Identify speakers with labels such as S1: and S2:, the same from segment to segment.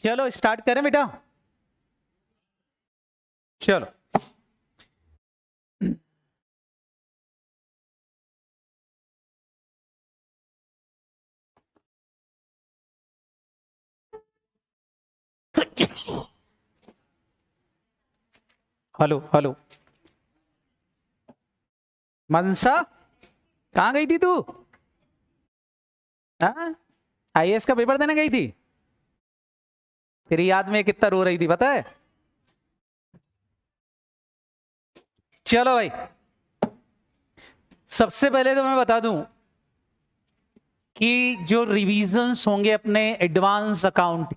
S1: चलो स्टार्ट करें बेटा। चलो हेलो हेलो मनसा, कहाँ गई थी तू? हाँ, आईएएस का पेपर देने गई थी? तेरी याद में कितना रो रही थी पता है? चलो भाई, सबसे पहले तो मैं बता दूं कि जो रिवीजन्स होंगे अपने एडवांस अकाउंट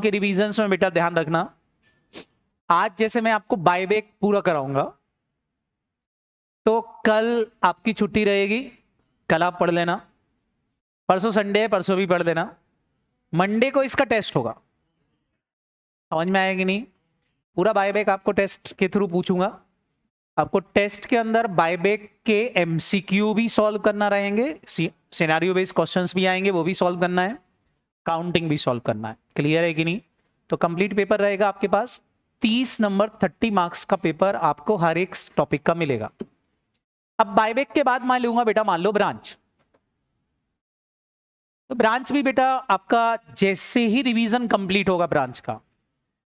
S1: के रिवीजन्स में बेटा ध्यान रखना। आज जैसे मैं आपको बायबैक पूरा कराऊंगा तो कल आपकी छुट्टी रहेगी, कल आप पढ़ लेना। परसों संडे है, परसों भी पढ़ लेना। मंडे को इसका टेस्ट होगा, समझ में आएगी नहीं? पूरा बायबैक आपको टेस्ट के थ्रू पूछूंगा। आपको टेस्ट के अंदर बायबैक के एमसीक्यू भी सॉल्व करना रहेंगे, सिनेरियो बेस्ड क्वेश्चंस भी आएंगे, वो भी सॉल्व करना है, काउंटिंग भी सॉल्व करना है। क्लियर है कि नहीं? तो कंप्लीट पेपर रहेगा आपके पास। 30 नंबर 30 मार्क्स का पेपर आपको हर एक टॉपिक का मिलेगा। अब बायबैक के बाद मैं लूंगा बेटा, मान लो ब्रांच। तो ब्रांच भी बेटा आपका जैसे ही रिवीजन कंप्लीट होगा ब्रांच का,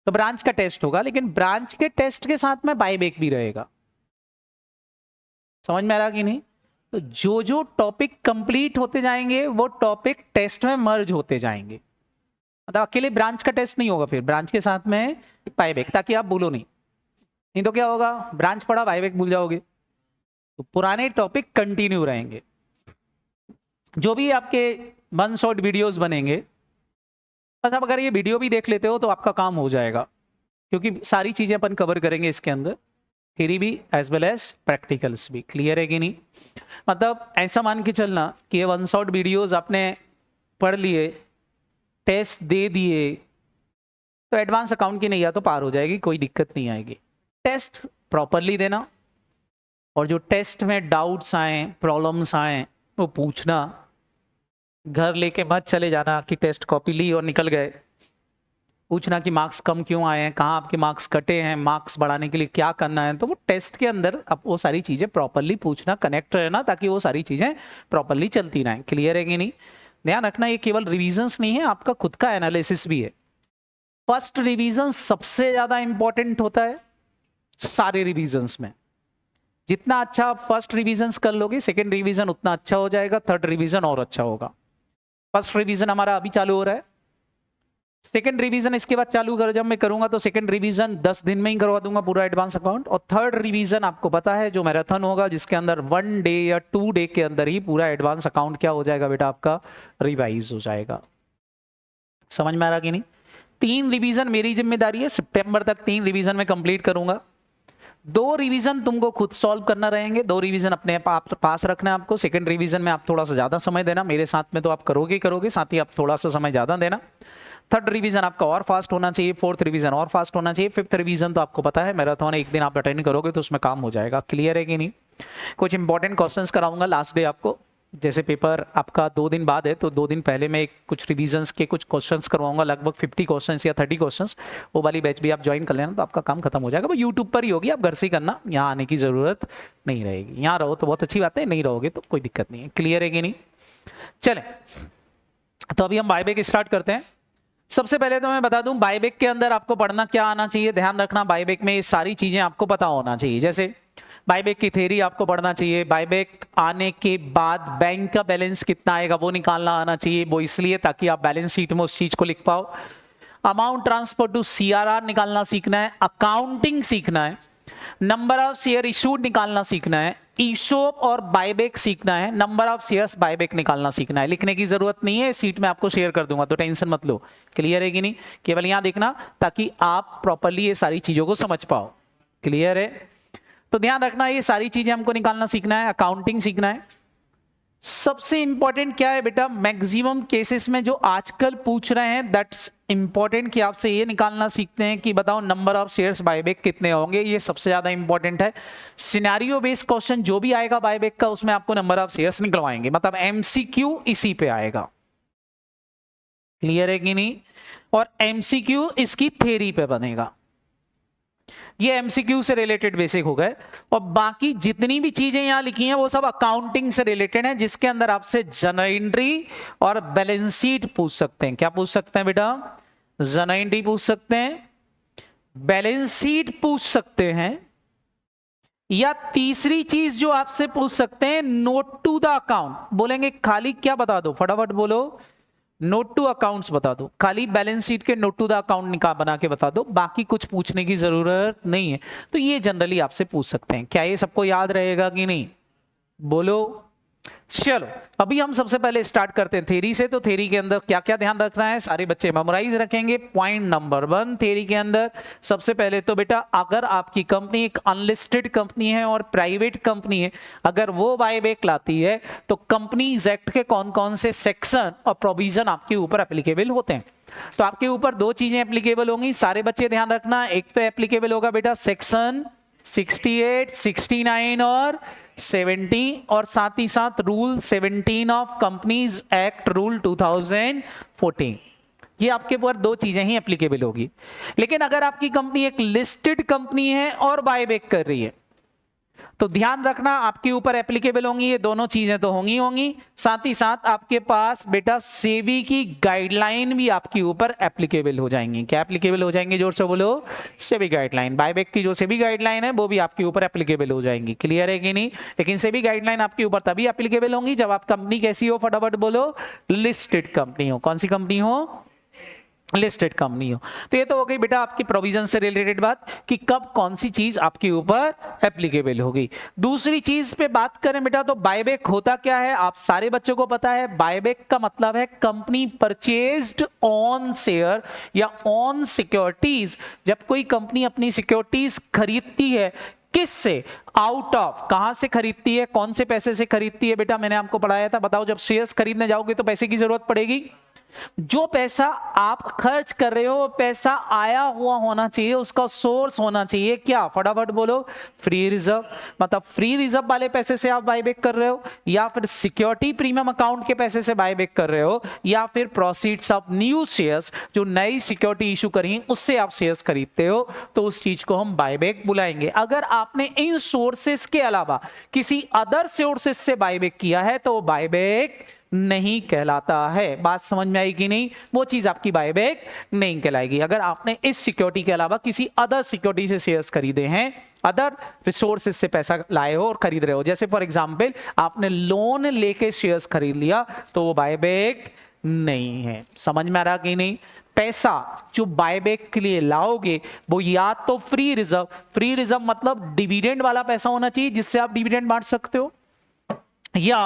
S1: तो ब्रांच का टेस्ट होगा, लेकिन ब्रांच के टेस्ट के साथ में बायबैक भी रहेगा। समझ में आ रहा कि नहीं? तो जो जो टॉपिक कंप्लीट होते जाएंगे वो टॉपिक टेस्ट में मर्ज होते जाएंगे। मतलब अकेले ब्रांच का टेस्ट नहीं होगा, फिर ब्रांच के साथ में बायबैक, ताकि आप भूलो नहीं तो क्या होगा, ब्रांच पढ़ा बायबैक भूल जाओगे। तो पुराने टॉपिक कंटिन्यू रहेंगे। जो भी आपके वन शॉट वीडियोस बनेंगे, बस आप अगर ये वीडियो भी देख लेते हो तो आपका काम हो जाएगा, क्योंकि सारी चीजें अपन कवर करेंगे इसके अंदर, थ्योरी भी एज वेल एज प्रैक्टिकल्स भी। क्लियर है कि नहीं? मतलब ऐसा मान के चलना कि ये वन शॉट वीडियोस आपने पढ़ लिए, टेस्ट दे दिए, तो एडवांस अकाउंट की नैया तो पार हो जाएगी, कोई दिक्कत नहीं आएगी। टेस्ट प्रॉपरली देना, और जो टेस्ट में डाउट्स आए, प्रॉब्लम्स आए, वो पूछना। घर लेके मत चले जाना कि टेस्ट कॉपी ली और निकल गए। पूछना कि मार्क्स कम क्यों आए हैं, कहाँ आपके मार्क्स कटे हैं, मार्क्स बढ़ाने के लिए क्या करना है। तो वो टेस्ट के अंदर अब वो सारी चीजें प्रॉपरली पूछना, कनेक्ट रहना, ताकि वो सारी चीजें प्रॉपरली चलती रहें। क्लियर है कि नहीं? ध्यान रखना, ये केवल रिविजन्स नहीं है, आपका खुद का एनालिसिस भी है। फर्स्ट रिवीजन सबसे ज्यादा इंपॉर्टेंट होता है सारे रिवीजन्स में। जितना अच्छा आप फर्स्ट रिवीजन कर लोगे, सेकेंड रिवीजन उतना अच्छा हो जाएगा, थर्ड रिवीजन और अच्छा होगा। फर्स्ट रिवीजन हमारा अभी चालू हो रहा है, सेकेंड रिवीजन इसके बाद चालू कर, जब मैं करूंगा तो सेकेंड रिवीजन 10 दिन में ही करवा दूंगा पूरा एडवांस अकाउंट। और थर्ड रिवीजन आपको पता है जो मैराथन होगा, जिसके अंदर 1 डे या 2 डे के अंदर ही पूरा एडवांस अकाउंट क्या हो जाएगा बेटा, आपका रिवाइज हो जाएगा। समझ में आ रहा कि नहीं? 3 रिवीजन मेरी जिम्मेदारी है, सितंबर तक 3 रिवीजन में कंप्लीट करूंगा। 2 रिवीजन तुमको खुद सॉल्व करना रहेंगे, 2 रिवीजन अपने आप पास रखना है आपको। सेकंड रिवीजन में आप थोड़ा सा ज्यादा समय देना, मेरे साथ में तो आप करोगे, साथ ही आप थोड़ा सा समय ज्यादा देना। थर्ड रिवीजन आपका और फास्ट होना चाहिए, फोर्थ रिवीजन और फास्ट होना चाहिए, फिफ्थ रिवीजन तो आपको पता है मैराथन एक दिन आप अटेंड करोगे तो उसमें काम हो जाएगा। क्लियर है कि नहीं? कुछ इंपॉर्टेंट क्वेश्चंस कराऊंगा लास्ट डे आपको। जैसे पेपर आपका 2 दिन बाद है, तो 2 दिन पहले मैं कुछ रिवीजन्स के कुछ क्वेश्चंस करवाऊंगा, लगभग 50 क्वेश्चंस या 30 क्वेश्चंस। वो वाली बैच भी आप ज्वाइन कर लेना, तो आपका काम खत्म हो जाएगा। वो यूट्यूब पर ही होगी, आप घर से ही करना, यहाँ आने की जरूरत नहीं रहेगी। यहाँ रहो तो बहुत अच्छी बात है, नहीं रहोगे तो कोई दिक्कत नहीं है। क्लियर है कि नहीं? चले, तो अभी हम बायबैक स्टार्ट करते हैं। सबसे पहले तो मैं बता दूं, बायबैक के अंदर आपको पढ़ना क्या आना चाहिए। ध्यान रखना, बायबैक में ये सारी चीजें आपको पता होना चाहिए। जैसे बायबैक की थ्योरी आपको पढ़ना चाहिए, बायबैक आने के बाद बैंक का बैलेंस कितना आएगा वो निकालना आना चाहिए। वो इसलिए ताकि आप बैलेंस शीट में उस चीज को लिख पाओ। अमाउंट ट्रांसफर टू सीआरआर निकालना सीखना है, अकाउंटिंग सीखना है, नंबर ऑफ शेयर इशूड निकालना सीखना है, ईशोप और बायबैक सीखना है, नंबर ऑफ शेयर्स बायबैक निकालना सीखना है। लिखने की जरूरत नहीं है, सीट में आपको शेयर कर दूंगा, तो टेंशन मत लो। क्लियर है कि नहीं? केवल यहां देखना ताकि आप प्रॉपरली ये सारी चीजों को समझ पाओ। क्लियर है? तो ध्यान रखना, ये सारी चीजें हमको निकालना सीखना है, अकाउंटिंग सीखना है। सबसे इंपॉर्टेंट क्या है बेटा, मैक्सिमम केसेस में जो आजकल पूछ रहे हैं, दैट्स इंपॉर्टेंट कि आपसे ये निकालना सीखते हैं कि बताओ नंबर ऑफ शेयर्स बायबैक कितने होंगे। ये सबसे ज्यादा इंपॉर्टेंट है। सिनेरियो बेस्ड क्वेश्चन जो भी आएगा बायबैक का, उसमें आपको नंबर ऑफ शेयर्स निकलवाएंगे, मतलब एमसीक्यू इसी पे आएगा। क्लियर है कि नहीं? और एमसीक्यू इसकी थ्योरी पे बनेगा। ये एमसीक्यू से रिलेटेड बेसिक हो गए, और बाकी जितनी भी चीजें यहां लिखी हैं वो सब अकाउंटिंग से रिलेटेड है, जिसके अंदर आपसे जर्नल एंट्री और बैलेंस शीट पूछ सकते हैं। क्या पूछ सकते हैं बेटा? जर्नल एंट्री पूछ सकते हैं, बैलेंस शीट पूछ सकते हैं, या तीसरी चीज जो आपसे पूछ सकते हैं नोट टू द अकाउंट। बोलेंगे खाली क्या बता दो, फटाफट बोलो, नोट टू अकाउंट्स बता दो, खाली बैलेंस शीट के नोट टू द अकाउंट निकाल बना के बता दो, बाकी कुछ पूछने की जरूरत नहीं है। तो ये जनरली आपसे पूछ सकते हैं। क्या ये सबको याद रहेगा कि नहीं? बोलो। चलो अभी हम सबसे पहले स्टार्ट करते हैं थ्योरी से। तो थ्योरी के अंदर क्या क्या ध्यान रखना है, सारे बच्चे मेमोराइज रखेंगे। पॉइंट नंबर 1 थ्योरी के अंदर, सबसे पहले तो बेटा अगर आपकी कंपनी एक अनलिस्टेड कंपनी है और प्राइवेट कंपनी है, अगर वो बायबैक लाती है तो कंपनीज एक्ट के कौन कौन से सेक्शन और प्रोविजन आपके ऊपर एप्लीकेबल होते हैं। तो आपके ऊपर दो चीजें एप्लीकेबल होंगी, सारे बच्चे ध्यान रखना। एक तो एप्लीकेबल होगा बेटा सेक्शन 68, 69 और 70, और साथ ही साथ rule 17 of companies act rule 2014। ये आपके ऊपर दो चीजें ही एप्लीकेबल होगी। लेकिन अगर आपकी कंपनी एक लिस्टेड कंपनी है और बायबैक कर रही है तो ध्यान रखना आपके ऊपर एप्लीकेबल होंगी ये दोनों चीजें तो होंगी। साथ ही साथ आपके पास बेटा सेबी की गाइडलाइन भी आपके ऊपर एप्लीकेबल हो जाएंगी। क्या एप्लीकेबल हो जाएंगे? जोर से बोलो। सेबी गाइडलाइन, बायबैक की जो सेबी गाइडलाइन है वो भी आपके ऊपर एप्लीकेबल हो जाएंगी। क्लियर है कि नहीं? लेकिन सेबी गाइडलाइन आपके ऊपर तभी एप्लीकेबल होंगी जब आप कंपनी कैसी हो, फटाफट बोलो, लिस्टेड कंपनी हो। कौन सी कंपनी हो? लिस्टेड कंपनी हो। तो ये तो हो गई बेटा आपकी प्रोविजन से रिलेटेड बात कि कब कौन सी चीज आपके ऊपर एप्लीकेबल होगी। दूसरी चीज पे बात करें बेटा तो बायबैक होता क्या है, आप सारे बच्चों को पता है। बायबैक का मतलब है कंपनी परचेज्ड ऑन शेयर या ऑन सिक्योरिटीज। जब कोई कंपनी अपनी सिक्योरिटीज खरीदती है, किससे? आउट ऑफ, कहां से खरीदती है, कौन से पैसे से खरीदती है? बेटा मैंने आपको पढ़ाया था, बताओ। जब शेयर्स खरीदने जाओगे तो पैसे की जरूरत पड़ेगी। जो पैसा आप खर्च कर रहे हो वो पैसा आया हुआ होना चाहिए, उसका सोर्स होना चाहिए। क्या? फटाफट बोलो। Free reserve. मतलब फ्री रिजर्व वाले पैसे से आप बायबैक कर रहे हो, या फिर सिक्योरिटी प्रीमियम अकाउंट के पैसे से बायबैक कर रहे हो, या फिर प्रोसीड्स ऑफ न्यू शेयर्स, जो नई सिक्योरिटी इशू करी उससे आप शेयर्स खरीदते हो, तो उस चीज को हम बायबैक बुलाएंगे। अगर आपने इन सोर्सेस के अलावा किसी अदर सोर्सेस से बायबैक किया है तो बायबैक नहीं कहलाता है। बात समझ में आई कि नहीं? वो चीज आपकी बायबैक नहीं कहलाएगी। अगर आपने इस सिक्योरिटी के अलावा किसी अदर सिक्योरिटी से शेयर्स खरीदे हैं, अदर रिसोर्सेज से पैसा लाए हो और खरीद रहे हो, जैसे फॉर एग्जांपल आपने लोन लेके शेयर्स खरीद लिया, तो वो बायबैक नहीं है। समझ में आ रहा कि नहीं? पैसा जो बायबैक के लिए लाओगे वो या तो फ्री रिजर्व मतलब डिविडेंड वाला पैसा होना चाहिए जिससे आप डिविडेंड बांट सकते हो, या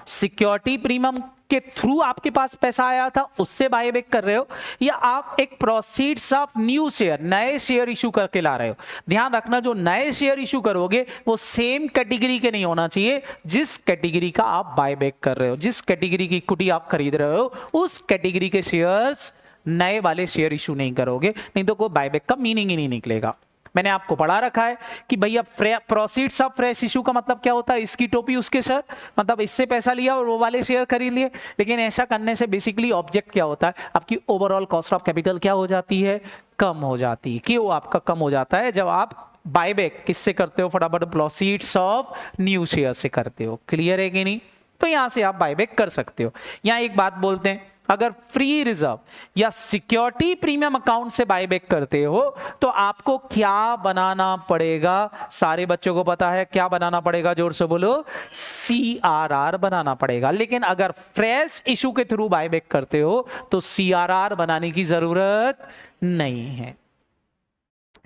S1: सिक्योरिटी प्रीमियम के थ्रू आपके पास पैसा आया था उससे बायबैक कर रहे हो, या आप एक प्रोसीड्स ऑफ न्यू शेयर, नए शेयर इशू करके ला रहे हो। ध्यान रखना जो नए शेयर इशू करोगे वो सेम कैटेगरी के नहीं होना चाहिए जिस कैटेगरी का आप बायबैक कर रहे हो। जिस कैटेगरी की इक्विटी आप खरीद रहे हो उस कैटेगरी के शेयर्स नए वाले शेयर इशू नहीं करोगे, नहीं तो कोई बायबैक का मीनिंग ही नहीं निकलेगा। मैंने आपको पढ़ा रखा है कि भैया प्रोसीड्स ऑफ फ्रेश इशू का मतलब क्या होता है, इसकी टोपी उसके सर, मतलब इससे पैसा लिया और वो वाले शेयर खरीद लिए। लेकिन ऐसा करने से बेसिकली ऑब्जेक्ट क्या होता है, आपकी ओवरऑल कॉस्ट ऑफ कैपिटल क्या हो जाती है? कम हो जाती है। क्यों आपका कम हो जाता है? जब आप बायबैक किससे करते हो? फटाफट प्रोसीड्स ऑफ न्यू शेयर से करते हो। क्लियर है कि नहीं? तो यहां से आप बायबैक कर सकते हो। यहां एक बात बोलते हैं, अगर फ्री रिजर्व या सिक्योरिटी प्रीमियम अकाउंट से बायबैक करते हो तो आपको क्या बनाना पड़ेगा? सारे बच्चों को पता है क्या बनाना पड़ेगा? जोर से बोलो। CRR बनाना पड़ेगा। लेकिन अगर फ्रेश इशू के थ्रू बायबैक करते हो तो CRR बनाने की जरूरत नहीं है।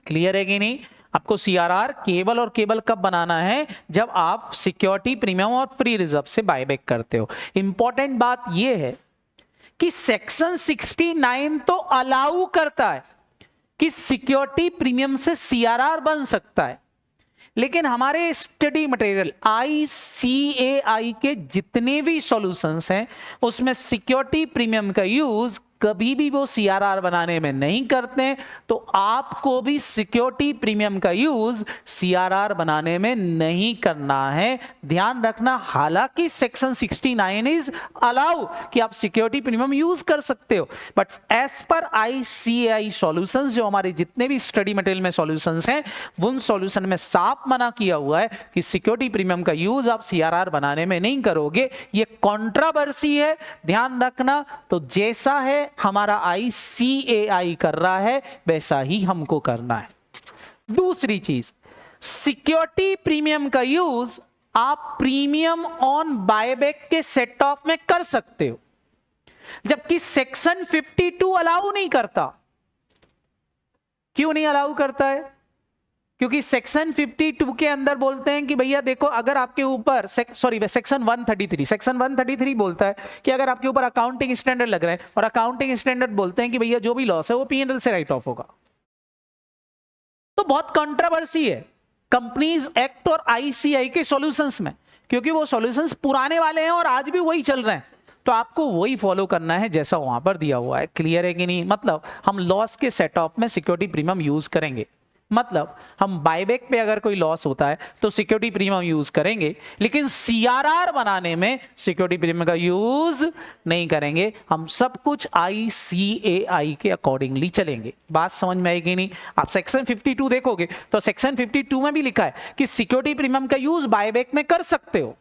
S1: क्लियर है कि नहीं? आपको CRR केवल और केवल कब बनाना है? जब आप सिक्योरिटी प्रीमियम और फ्री रिजर्व से बायबैक करते हो। इंपॉर्टेंट बात यह है कि सेक्शन 69 तो अलाउ करता है कि सिक्योरिटी प्रीमियम से CRR बन सकता है, लेकिन हमारे स्टडी मटेरियल ICAI के जितने भी सॉल्यूशंस हैं उसमें सिक्योरिटी प्रीमियम का यूज कभी भी वो सीआरआर बनाने में नहीं करते, तो आपको भी सिक्योरिटी प्रीमियम का यूज सीआरआर बनाने में नहीं करना है। ध्यान रखना, हालांकि सेक्शन 69 इज अलाउ कि आप सिक्योरिटी प्रीमियम यूज कर सकते हो, but as per ICAI solutions, जो हमारे जितने भी स्टडी मटेरियल में सॉल्यूशंस हैं, उन सॉल्यूशन में साफ मना किया हुआ है कि सिक्योरिटी प्रीमियम का यूज आप सीआरआर बनाने में नहीं करोगे। ये कंट्रोवर्सी है, ध्यान रखना। तो जैसा है हमारा आईसीएआई कर रहा है, वैसा ही हमको करना है। दूसरी चीज, सिक्योरिटी प्रीमियम का यूज आप प्रीमियम ऑन बायबैक के सेट ऑफ में कर सकते हो, जबकि सेक्शन 52 अलाउ नहीं करता। क्यों नहीं अलाउ करता है? क्योंकि सेक्शन 52 के अंदर बोलते हैं कि भैया देखो, अगर आपके ऊपर सेक्शन 133 बोलता है कि अगर आपके ऊपर अकाउंटिंग स्टैंडर्ड लग रहा है, और अकाउंटिंग स्टैंडर्ड बोलते हैं कि भैया जो भी लॉस है वो पीएनएल से राइट ऑफ होगा। तो बहुत कंट्रोवर्सी है कंपनीज एक्ट और आईसीआई के सॉल्यूशंस में, क्योंकि वो सॉल्यूशंस पुराने वाले हैं और आज भी वही चल रहे हैं। तो आपको वही फॉलो करना है जैसा वहां पर दिया हुआ है। क्लियर है कि नहीं? मतलब हम लॉस के सेट ऑफ में सिक्योरिटी प्रीमियम यूज करेंगे, मतलब हम बायबैक पे अगर कोई लॉस होता है तो सिक्योरिटी प्रीमियम यूज करेंगे, लेकिन सीआरआर बनाने में सिक्योरिटी प्रीमियम का यूज नहीं करेंगे। हम सब कुछ आईसीएआई के अकॉर्डिंगली चलेंगे। बात समझ में आएगी नहीं? आप सेक्शन 52 देखोगे तो सेक्शन 52 में भी लिखा है कि सिक्योरिटी प्रीमियम का यूज बायबैक में कर सकते हो,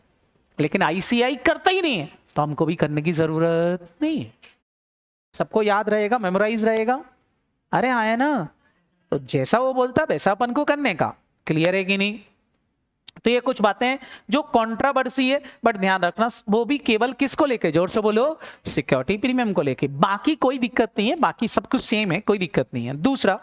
S1: लेकिन आईसीआई करता ही नहीं है, तो हमको भी करने की जरूरत नहीं है। सबको याद रहेगा, मेमोराइज रहेगा? अरे हाँ है ना? तो जैसा वो बोलता वैसा अपन को करने का। क्लियर है कि नहीं? तो ये कुछ बातें हैं जो कंट्रोवर्सी है, बट ध्यान रखना वो भी केवल किसको लेके, जोर से बोलो, सिक्योरिटी प्रीमियम को लेके। बाकी कोई दिक्कत नहीं है, बाकी सब कुछ सेम है, कोई दिक्कत नहीं है। दूसरा,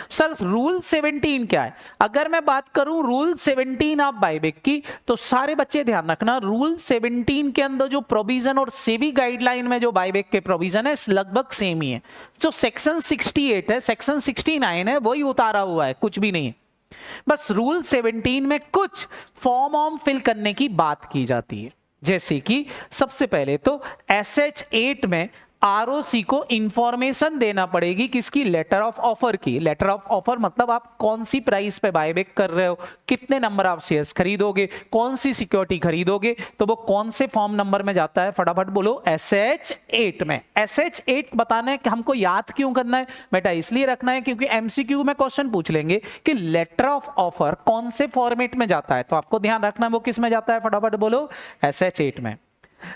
S1: सर रूल 17 क्या है? अगर मैं बात करूं रूल 17 ऑफ बायबैक की, तो सारे बच्चे ध्यान रखना, रूल 17 के अंदर जो प्रोविजन और सेबी गाइडलाइन में जो बायबैक के प्रोविजन है लगभग सेम ही है। जो सेक्शन 68 है, सेक्शन 69 है, वही उतारा हुआ है, कुछ भी नहीं है। बस रूल 17 में कुछ फॉर्म फिल करने की बात की जाती है, जैसे कि सबसे पहले तो SH8 में आरओसी को इंफॉर्मेशन देना पड़ेगी, किसकी? लेटर ऑफ ऑफर की। लेटर ऑफ ऑफर मतलब आप कौन सी प्राइस पे बायबैक कर रहे हो, कितने नंबर आप शेयर्स खरीदोगे, कौन सी सिक्योरिटी खरीदोगे, तो वो कौन से फॉर्म नंबर में जाता है? फटाफट बोलो, SH8 में। SH8 बताना है कि हमको याद क्यों करना है बेटा? इसलिए रखना है क्योंकि एमसीक्यू में क्वेश्चन पूछ लेंगे कि लेटर ऑफ ऑफर कौन से फॉर्मेट में जाता है, तो आपको ध्यान रखना है वो किस में जाता है। फटाफट बोलो, SH8 में।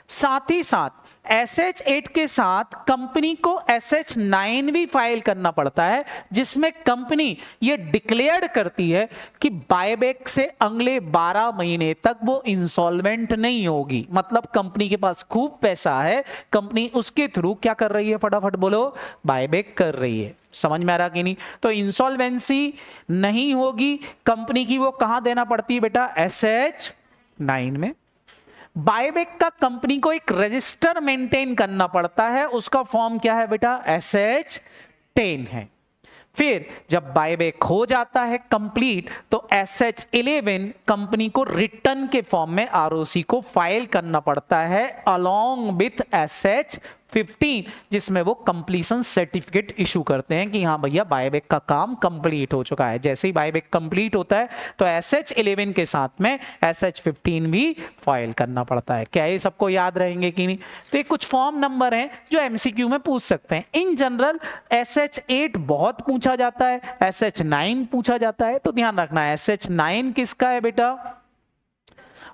S1: साथ ही साथ SH8 के साथ कंपनी को SH9 भी फाइल करना पड़ता है, जिसमें कंपनी ये डिक्लेयर करती है कि बायबैक से अगले 12 महीने तक वो इंसॉल्वेंट नहीं होगी। मतलब कंपनी के पास खूब पैसा है, कंपनी उसके थ्रू क्या कर रही है? फटाफट बोलो, बायबैक कर रही है। समझ में आ रहा कि नहीं? तो इंसॉल्वेंसी नहीं होगी कंपनी की, वो कहां देना पड़ती है बेटा? SH9 में। बायबैक का कंपनी को एक रजिस्टर मेंटेन करना पड़ता है, उसका फॉर्म क्या है बेटा? SH10 है। फिर जब बायबैक हो जाता है कंप्लीट, तो SH11 कंपनी को रिटर्न के फॉर्म में आरओसी को फाइल करना पड़ता है अलोंग विथ SH15, जिसमें वो कंप्लीशन सर्टिफिकेट इशू करते हैं कि हाँ भैया बायबैक का काम कंप्लीट हो चुका है। जैसे ही बायबैक कंप्लीट होता है तो SH11 के साथ में SH15 भी फाइल करना पड़ता है। क्या ये सबको याद रहेंगे कि नहीं? तो ये कुछ फॉर्म नंबर हैं जो एमसीक्यू में पूछ सकते हैं। इन जनरल SH8 बहुत पूछा जाता है, SH9 पूछा जाता है, तो ध्यान रखना है SH9 किसका है बेटा?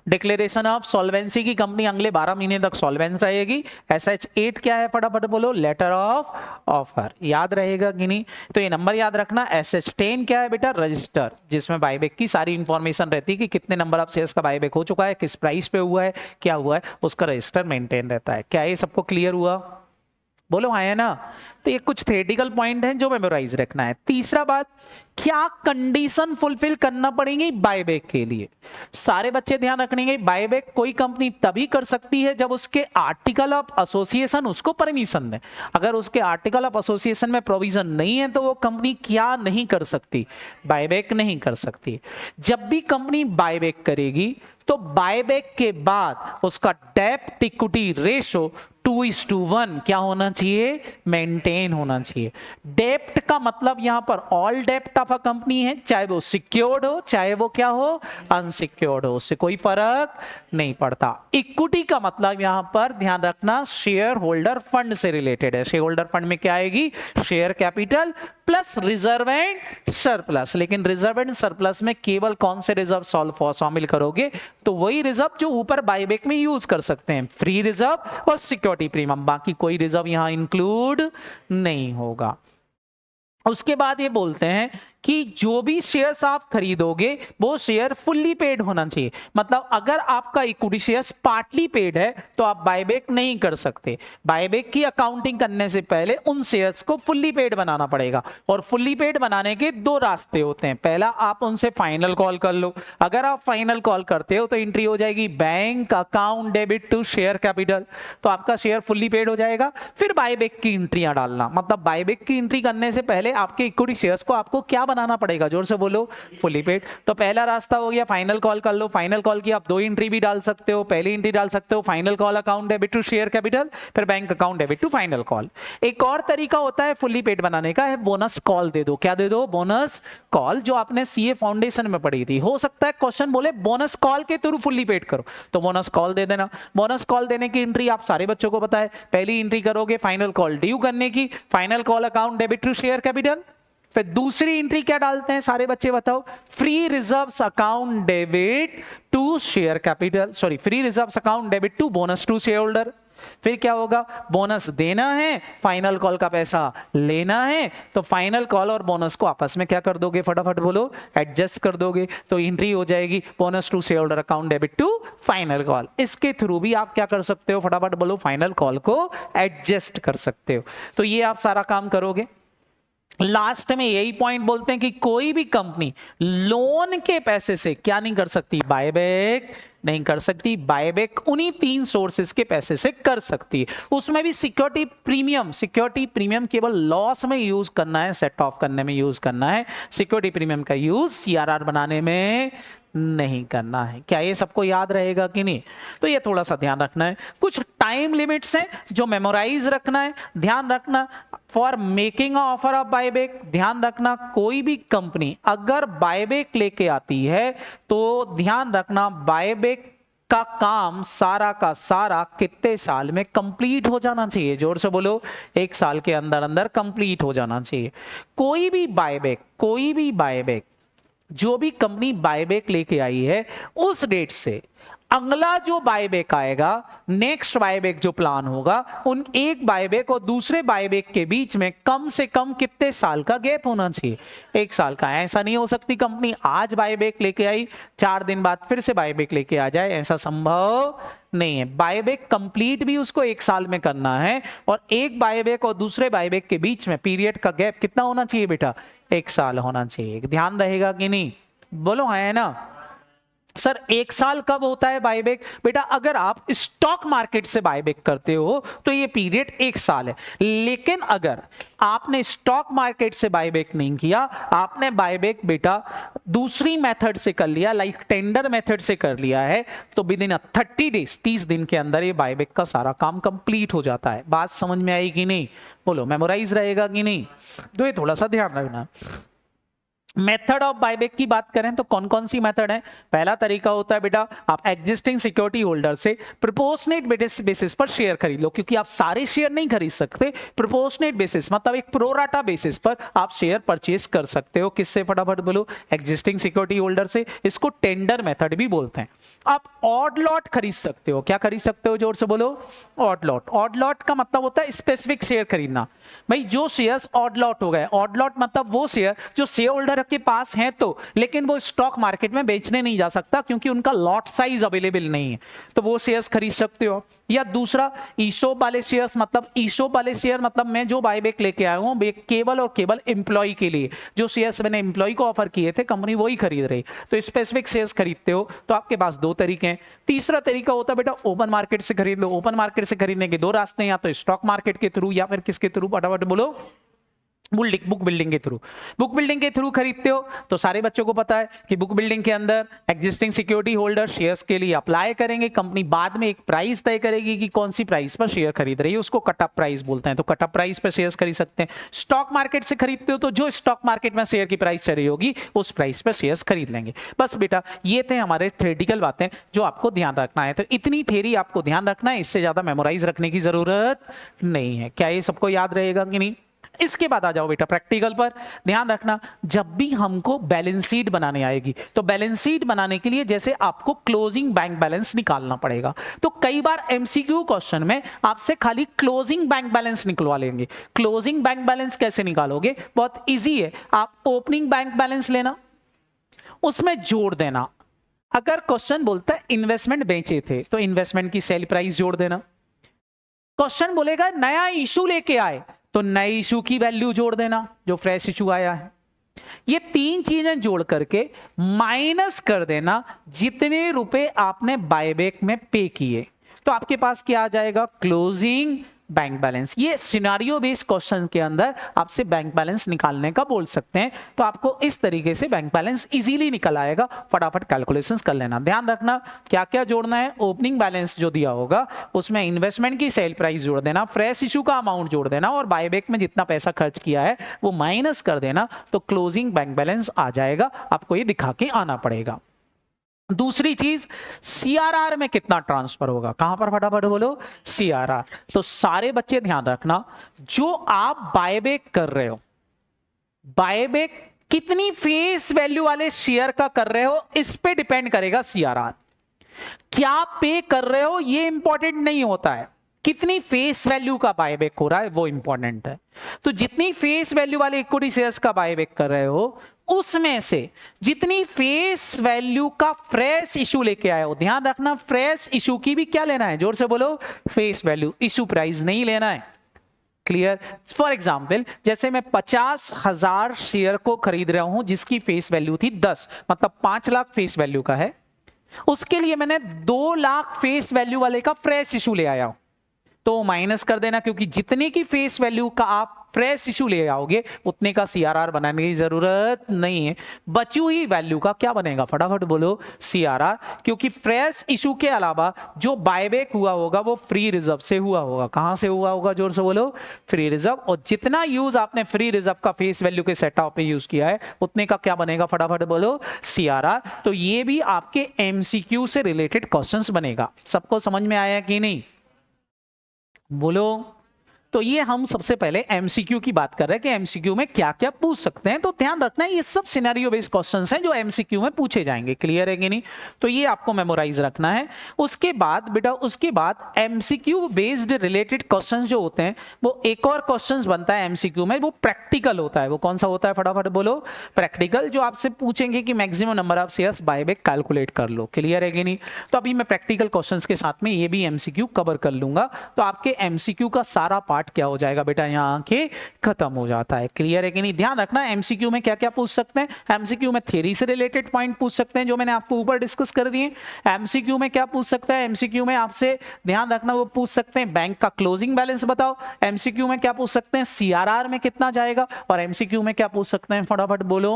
S1: डिक्लेरेशन ऑफ सॉल्वेंसी की, कंपनी अगले 12 महीने तक सॉल्वेंस रहेगी। SH8 क्या है? फटाफट बोलो, लेटर ऑफ ऑफर। याद रहेगा कि नहीं? तो ये नंबर याद रखना। SH10 क्या है बेटा? रजिस्टर, जिसमें बायबैक की सारी इंफॉर्मेशन रहती है कि कितने नंबर ऑफ शेयर्स का बायबैक हो चुका है, किस प्राइस पे हुआ है, क्या हुआ है, उसका रजिस्टर मेंटेन रहता है। क्या ये सबको क्लियर हुआ? बोलो हाँ है ना? तो ये कुछ थ्योरेटिकल पॉइंट हैं जो मेमोराइज रखना है। तीसरा बात, क्या कंडीशन फुलफिल करना पड़ेंगे बायबैक के लिए? सारे बच्चे ध्यान रखेंगे, बायबैक कोई कंपनी तभी कर सकती है जब उसके आर्टिकल ऑफ एसोसिएशन उसको परमिशन दे। अगर उसके आर्टिकल ऑफ एसोसिएशन में प्रोविजन नहीं है तो वो कंपनी क्या नहीं कर सकती? बायबैक नहीं कर सकती। जब भी कंपनी बायबैक करेगी तो बायबैक के बाद उसका डेब्ट इक्विटी रेशो 2:1 क्या होना चाहिए, मेंटेन होना चाहिए। डेप्ट का मतलब यहां पर ऑल डेप्ट ऑफ अ कंपनी है, चाहे वो सिक्योर्ड हो चाहे वो क्या हो, अनसिक्योर्ड हो, उससे कोई फर्क नहीं पड़ता। इक्विटी का मतलब यहां पर ध्यान रखना शेयर होल्डर फंड से रिलेटेड है। शेयर होल्डर फंड में क्या आएगी, share capital plus reserve and surplus. लेकिन रिजर्व एंड सरप्लस में केवल कौन से रिजर्व शामिल करोगे, तो वही रिजर्व जो ऊपर बायबैक में यूज कर सकते हैं, फ्री रिजर्व और सिक्योरिटी प्रीमियम, बाकी कोई रिजर्व यहां इंक्लूड नहीं होगा। उसके बाद ये बोलते हैं कि जो भी शेयर्स आप खरीदोगे वो शेयर फुल्ली पेड होना चाहिए। मतलब अगर आपका इक्विटी शेयर्स पार्टली पेड है तो आप बायबैक नहीं कर सकते। बायबैक की अकाउंटिंग करने से पहले उन शेयर्स को फुल्ली पेड बनाना पड़ेगा, और फुल्ली पेड बनाने के दो रास्ते होते हैं। पहला, आप उनसे फाइनल कॉल कर लो। अगर आप फाइनल कॉल करते हो तो एंट्री हो जाएगी bank account debit to share capital, तो आपका शेयर फुल्ली पेड हो जाएगा। फिर बायबैक की एंट्रियां डालना, मतलब बायबैक की एंट्री करने से पहले आपके इक्विटी शेयर्स को आपको क्या बनाना पड़ेगा, जोर से बोलो, फुली पेड। तो पहला रास्ता हो गया फाइनल कॉल कर लो। फाइनल कॉल की आप दो एंट्री भी डाल सकते हो। पहली एंट्री डाल सकते हो final call account debit to share capital, फिर bank account debit to final call. एक और तरीका होता है फुली पेड बनाने का, है बोनस कॉल दे दो। क्या दे दो, बोनस कॉल, जो आपने सीए फाउंडेशन में पढ़ी थी। हो सकता है क्वेश्चन बोले बोनस कॉल के थ्रू फुली पेड करो, तो बोनस कॉल दे देना। बोनस कॉल देने की एंट्री आप सारे बच्चों को पता है। पहली एंट्री करोगे फाइनल कॉल ड्यू करने की, final call account debit to share capital. फिर दूसरी एंट्री क्या डालते हैं सारे बच्चे बताओ, free reserves account debit to share capital, sorry free reserves account debit to bonus to share holder. फिर क्या होगा, बोनस देना है, फाइनल कॉल का पैसा लेना है, तो फाइनल कॉल और बोनस को आपस में क्या कर दोगे, फटाफट बोलो, एडजस्ट कर दोगे। तो एंट्री हो जाएगी bonus to share holder account debit to final call. इसके थ्रू भी आप क्या कर सकते हो, फटाफट बोलो, फाइनल कॉल को एडजस्ट कर सकते हो। तो ये आप सारा काम करोगे। लास्ट में यही पॉइंट बोलते हैं कि कोई भी कंपनी लोन के पैसे से क्या नहीं कर सकती, बायबैक नहीं कर सकती। बायबैक उन्हीं तीन सोर्सेस के पैसे से कर सकती है। उसमें भी सिक्योरिटी प्रीमियम, सिक्योरिटी प्रीमियम केवल लॉस में यूज करना है, सेट ऑफ करने में यूज करना है। सिक्योरिटी प्रीमियम का यूज सीआरआर बनाने में नहीं करना है। क्या ये सबको याद रहेगा कि नहीं, तो ये थोड़ा सा ध्यान रखना है। कुछ टाइम लिमिट्स हैं जो मेमोराइज रखना है, ध्यान रखना। For making offer of buyback, ध्यान रखना कोई भी कंपनी अगर बायबैक लेके आती है तो ध्यान रखना बायबैक का काम सारा का सारा कितने साल में कंप्लीट हो जाना चाहिए, जोर से बोलो, 1 साल के अंदर अंदर कंप्लीट हो जाना चाहिए। कोई भी बायबैक जो भी कंपनी बायबैक लेके आई है उस डेट से अगला जो बायबैक आएगा, नेक्स्ट बायबैक जो प्लान होगा, उन एक बायबैक और दूसरे बायबैक के बीच में कम से कम कितने साल का गैप होना चाहिए, 1 साल का। ऐसा नहीं हो सकती कंपनी आज बायबैक लेके आई 4 दिन बाद फिर से बायबैक लेके आ जाए, ऐसा संभव नहीं है। बायबैक कंप्लीट भी उसको 1 साल में करना है, और एक बायबैक और दूसरे बायबैक के बीच में पीरियड का गैप कितना होना चाहिए बेटा, 1 साल होना चाहिए। ध्यान रहेगा कि नहीं, बोलो है ना। सर 1 साल कब होता है बायबैक, बेटा अगर आप स्टॉक मार्केट से बायबैक करते हो तो ये पीरियड 1 साल है। लेकिन अगर आपने स्टॉक मार्केट से बायबैक नहीं किया, आपने बायबैक बेटा दूसरी मेथड से कर लिया, लाइक टेंडर मेथड से कर लिया है, तो विद इन 30 डेज, 30 दिन के अंदर ये बायबैक का सारा काम कंप्लीट हो जाता है। बात समझ में आई कि नहीं, बोलो, मेमोराइज रहेगा कि नहीं, तो ये थोड़ा सा ध्यान रखना। मेथड ऑफ बायबैक की बात करें तो कौन कौन सी मेथड है। पहला तरीका होता है बेटा, आप एग्जिस्टिंग सिक्योरिटी होल्डर से प्रोपोर्शनेट बेसिस पर शेयर खरीद लो, क्योंकि आप सारे शेयर नहीं खरीद सकते। प्रोपोर्शनेट बेसिस मतलब एक प्रोराटा बेसिस पर आप शेयर परचेज कर सकते हो। किससे, फटाफट बोलो, एग्जिस्टिंग सिक्योरिटी होल्डर से। इसको टेंडर मेथड भी बोलते हैं। आप ऑड लॉट खरीद सकते हो। क्या खरीद सकते हो, जोर से बोलो, ऑड लॉट। ऑड लॉट का मतलब होता है स्पेसिफिक शेयर खरीदना। भाई जो शेयर्स ऑड लॉट हो गए, ऑड लॉट मतलब वो शेयर जो शेयर होल्डर के पास हैं तो, लेकिन वो स्टॉक मार्केट में बेचने नहीं जा सकता क्योंकि उनका लॉट साइज अवेलेबल नहीं है, तो वो शेयर्स खरीद सकते हो। या दूसरा ईशोप वाले शेयर्स, मतलब ईशोप वाले शेयर मतलब मैं जो बायबैक लेके आया हूं केवल और केवल एम्प्लॉय के लिए, जो शेयर्स मैंने एम्प्लॉय को ऑफर किए थे कंपनी वही खरीद रही, तो स्पेसिफिक शेयर्स खरीदते हो। तो आपके पास 2 तरीके हैं। तीसरा तरीका होता है बेटा ओपन मार्केट से खरीद लो। ओपन मार्केट से खरीदने के 2 रास्ते हैं, या तो स्टॉक मार्केट के थ्रू या फिर किसके थ्रू, फटाफट बोलो, बुक बिल्डिंग के थ्रू खरीदते हो तो सारे बच्चों को पता है कि बुक बिल्डिंग के अंदर एग्जिस्टिंग सिक्योरिटी होल्डर शेयर्स के लिए अप्लाई करेंगे, कंपनी बाद में एक प्राइस तय करेगी कि कौन सी प्राइस पर शेयर खरीद रही है, उसको कट ऑफ प्राइस बोलते हैं, तो कट ऑफ प्राइस पर शेयर्स खरीद सकते हैं। स्टॉक मार्केट से खरीदते हो तो जो स्टॉक मार्केट में शेयर की प्राइस चल रही होगी उस प्राइस पर शेयर्स खरीद लेंगे। बस बेटा ये थे हमारे थ्योरेटिकल बातें जो आपको ध्यान रखना है, तो इतनी थ्योरी आपको ध्यान रखना है, इससे ज्यादा मेमोराइज रखने की जरूरत नहीं है। क्या ये सबको याद रहेगा कि नहीं? इसके बाद आ जाओ बेटा प्रैक्टिकल पर। ध्यान रखना जब भी हमको बैलेंस शीट बनाने आएगी तो बैलेंस शीट बनाने के लिए जैसे आपको क्लोजिंग बैंक बैलेंस निकालना पड़ेगा, तो कई बार एमसीक्यू क्वेश्चन में आपसे खाली क्लोजिंग बैंक बैलेंस निकलवा लेंगे। क्लोजिंग बैंक बैलेंस कैसे निकालोगे? बहुत इजी है, आप ओपनिंग बैंक बैलेंस लेना, उसमें जोड़ देना। अगर क्वेश्चन बोलता है इन्वेस्टमेंट बेचे थे तो इन्वेस्टमेंट की सेल प्राइस जोड़ देना। क्वेश्चन बोलेगा नया इशू लेके आए तो नए इशू की वैल्यू जोड़ देना जो फ्रेश इशू आया है। ये तीन चीजें जोड़ करके माइनस कर देना जितने रुपए आपने बायबैक में पे किए, तो आपके पास क्या आ जाएगा? Closing bank balance. ये सिनारियो बेस्ड क्वेश्चन के अंदर आपसे बैंक बैलेंस निकालने का बोल सकते हैं, तो आपको इस तरीके से बैंक बैलेंस इजीली निकल आएगा। फटाफट कैलकुलेशंस कर लेना। ध्यान रखना क्या क्या जोड़ना है। ओपनिंग बैलेंस जो दिया होगा उसमें इन्वेस्टमेंट की सेल प्राइस जोड़ देना, फ्रेश इशू का अमाउंट जोड़ देना और बायबैक में जितना पैसा खर्च किया है वो माइनस कर देना, तो क्लोजिंग बैंक बैलेंस आ जाएगा। आपको ये दिखा के आना पड़ेगा। दूसरी चीज सीआरआर में कितना ट्रांसफर होगा, कहां पर फटाफट बोलो? सीआरआर। तो सारे बच्चे ध्यान रखना जो आप बायबैक कर रहे हो, बायबैक कितनी फेस वैल्यू वाले शेयर का कर रहे हो इस पे डिपेंड करेगा सीआरआर। क्या पे कर रहे हो ये इंपॉर्टेंट नहीं होता है, कितनी फेस वैल्यू का बायबैक हो रहा है वो इंपॉर्टेंट है। तो जितनी फेस वैल्यू वाले इक्विटी शेयर्स का बायबैक कर रहे हो उसमें से जितनी फेस वैल्यू का फ्रेश इशू लेके आए हो, ध्यान रखना फ्रेश इशू की भी क्या लेना है? जोर से बोलो, फेस वैल्यू, इशू प्राइस नहीं लेना है। क्लियर? फॉर एग्जाम्पल जैसे मैं 50,000 शेयर को खरीद रहा हूं जिसकी फेस वैल्यू थी 10, मतलब 5 लाख फेस वैल्यू का है, उसके लिए मैंने 2 लाख फेस वैल्यू वाले का फ्रेश इशू ले आया हूं, तो माइनस कर देना, क्योंकि जितने की फेस वैल्यू का आप फ्रेश इशू ले आओगे उतने का सीआरआर बनाने की जरूरत नहीं है। बची हुई वैल्यू का क्या बनेगा? फटाफट बोलो, सीआरआर। क्योंकि फ्रेश इशू के अलावा जो बायबैक हुआ होगा वो फ्री रिजर्व से हुआ होगा। कहां से हुआ होगा? जोर से बोलो, फ्री रिजर्व। और जितना यूज आपने फ्री रिजर्व का फेस वैल्यू के सेटअप पे यूज किया है उतने का क्या बनेगा? फटाफट बोलो, सीआरआर। तो ये भी आपके एमसीक्यू से रिलेटेड क्वेश्चंस बनेगा। सबको समझ में आया कि नहीं? बोलो। तो ये हम सबसे पहले एमसीक्यू की बात कर रहे हैं कि एमसीक्यू में क्या क्या पूछ सकते हैं, तो ध्यान रखना है ये सब सिनेरियो बेस्ड क्वेश्चंस हैं जो एमसीक्यू में पूछे जाएंगे। क्लियर है कि नहीं? तो ये आपको मेमोराइज रखना है। उसके बाद बेटा, उसके बाद एमसीक्यू बेस्ड रिलेटेड क्वेश्चंस जो होते हैं वो एक और क्वेश्चंस बनता है एमसीक्यू में, वो प्रैक्टिकल होता है। वो कौन सा होता है? फटाफट बोलो, प्रैक्टिकल। जो आपसे पूछेंगे कि maximum number of shares buyback calculate कर लो। क्लियर है कि नहीं? तो अभी मैं प्रैक्टिकल क्वेश्चंस के साथ में ये भी एमसीक्यू कवर कर लूंगा, तो आपके एमसीक्यू का सारा पार्ट क्या हो जाएगा बेटा? यहां के खत्म हो जाता है। क्लियर है कि नहीं? ध्यान रखना एमसीक्यू में क्या क्या पूछ सकते हैं। एमसीक्यू में थ्योरी से रिलेटेड पॉइंट पूछ सकते हैं जो मैंने आपको ऊपर डिस्कस कर दिए। एमसीक्यू में क्या पूछ सकता है? एमसीक्यू में आपसे ध्यान रखना वो पूछ सकते हैं बैंक का क्लोजिंग बैलेंस बताओ। एमसीक्यू में क्या पूछ सकते हैं? सीआरआर में कितना जाएगा। और एमसीक्यू में क्या पूछ सकते हैं? फटाफट बोलो,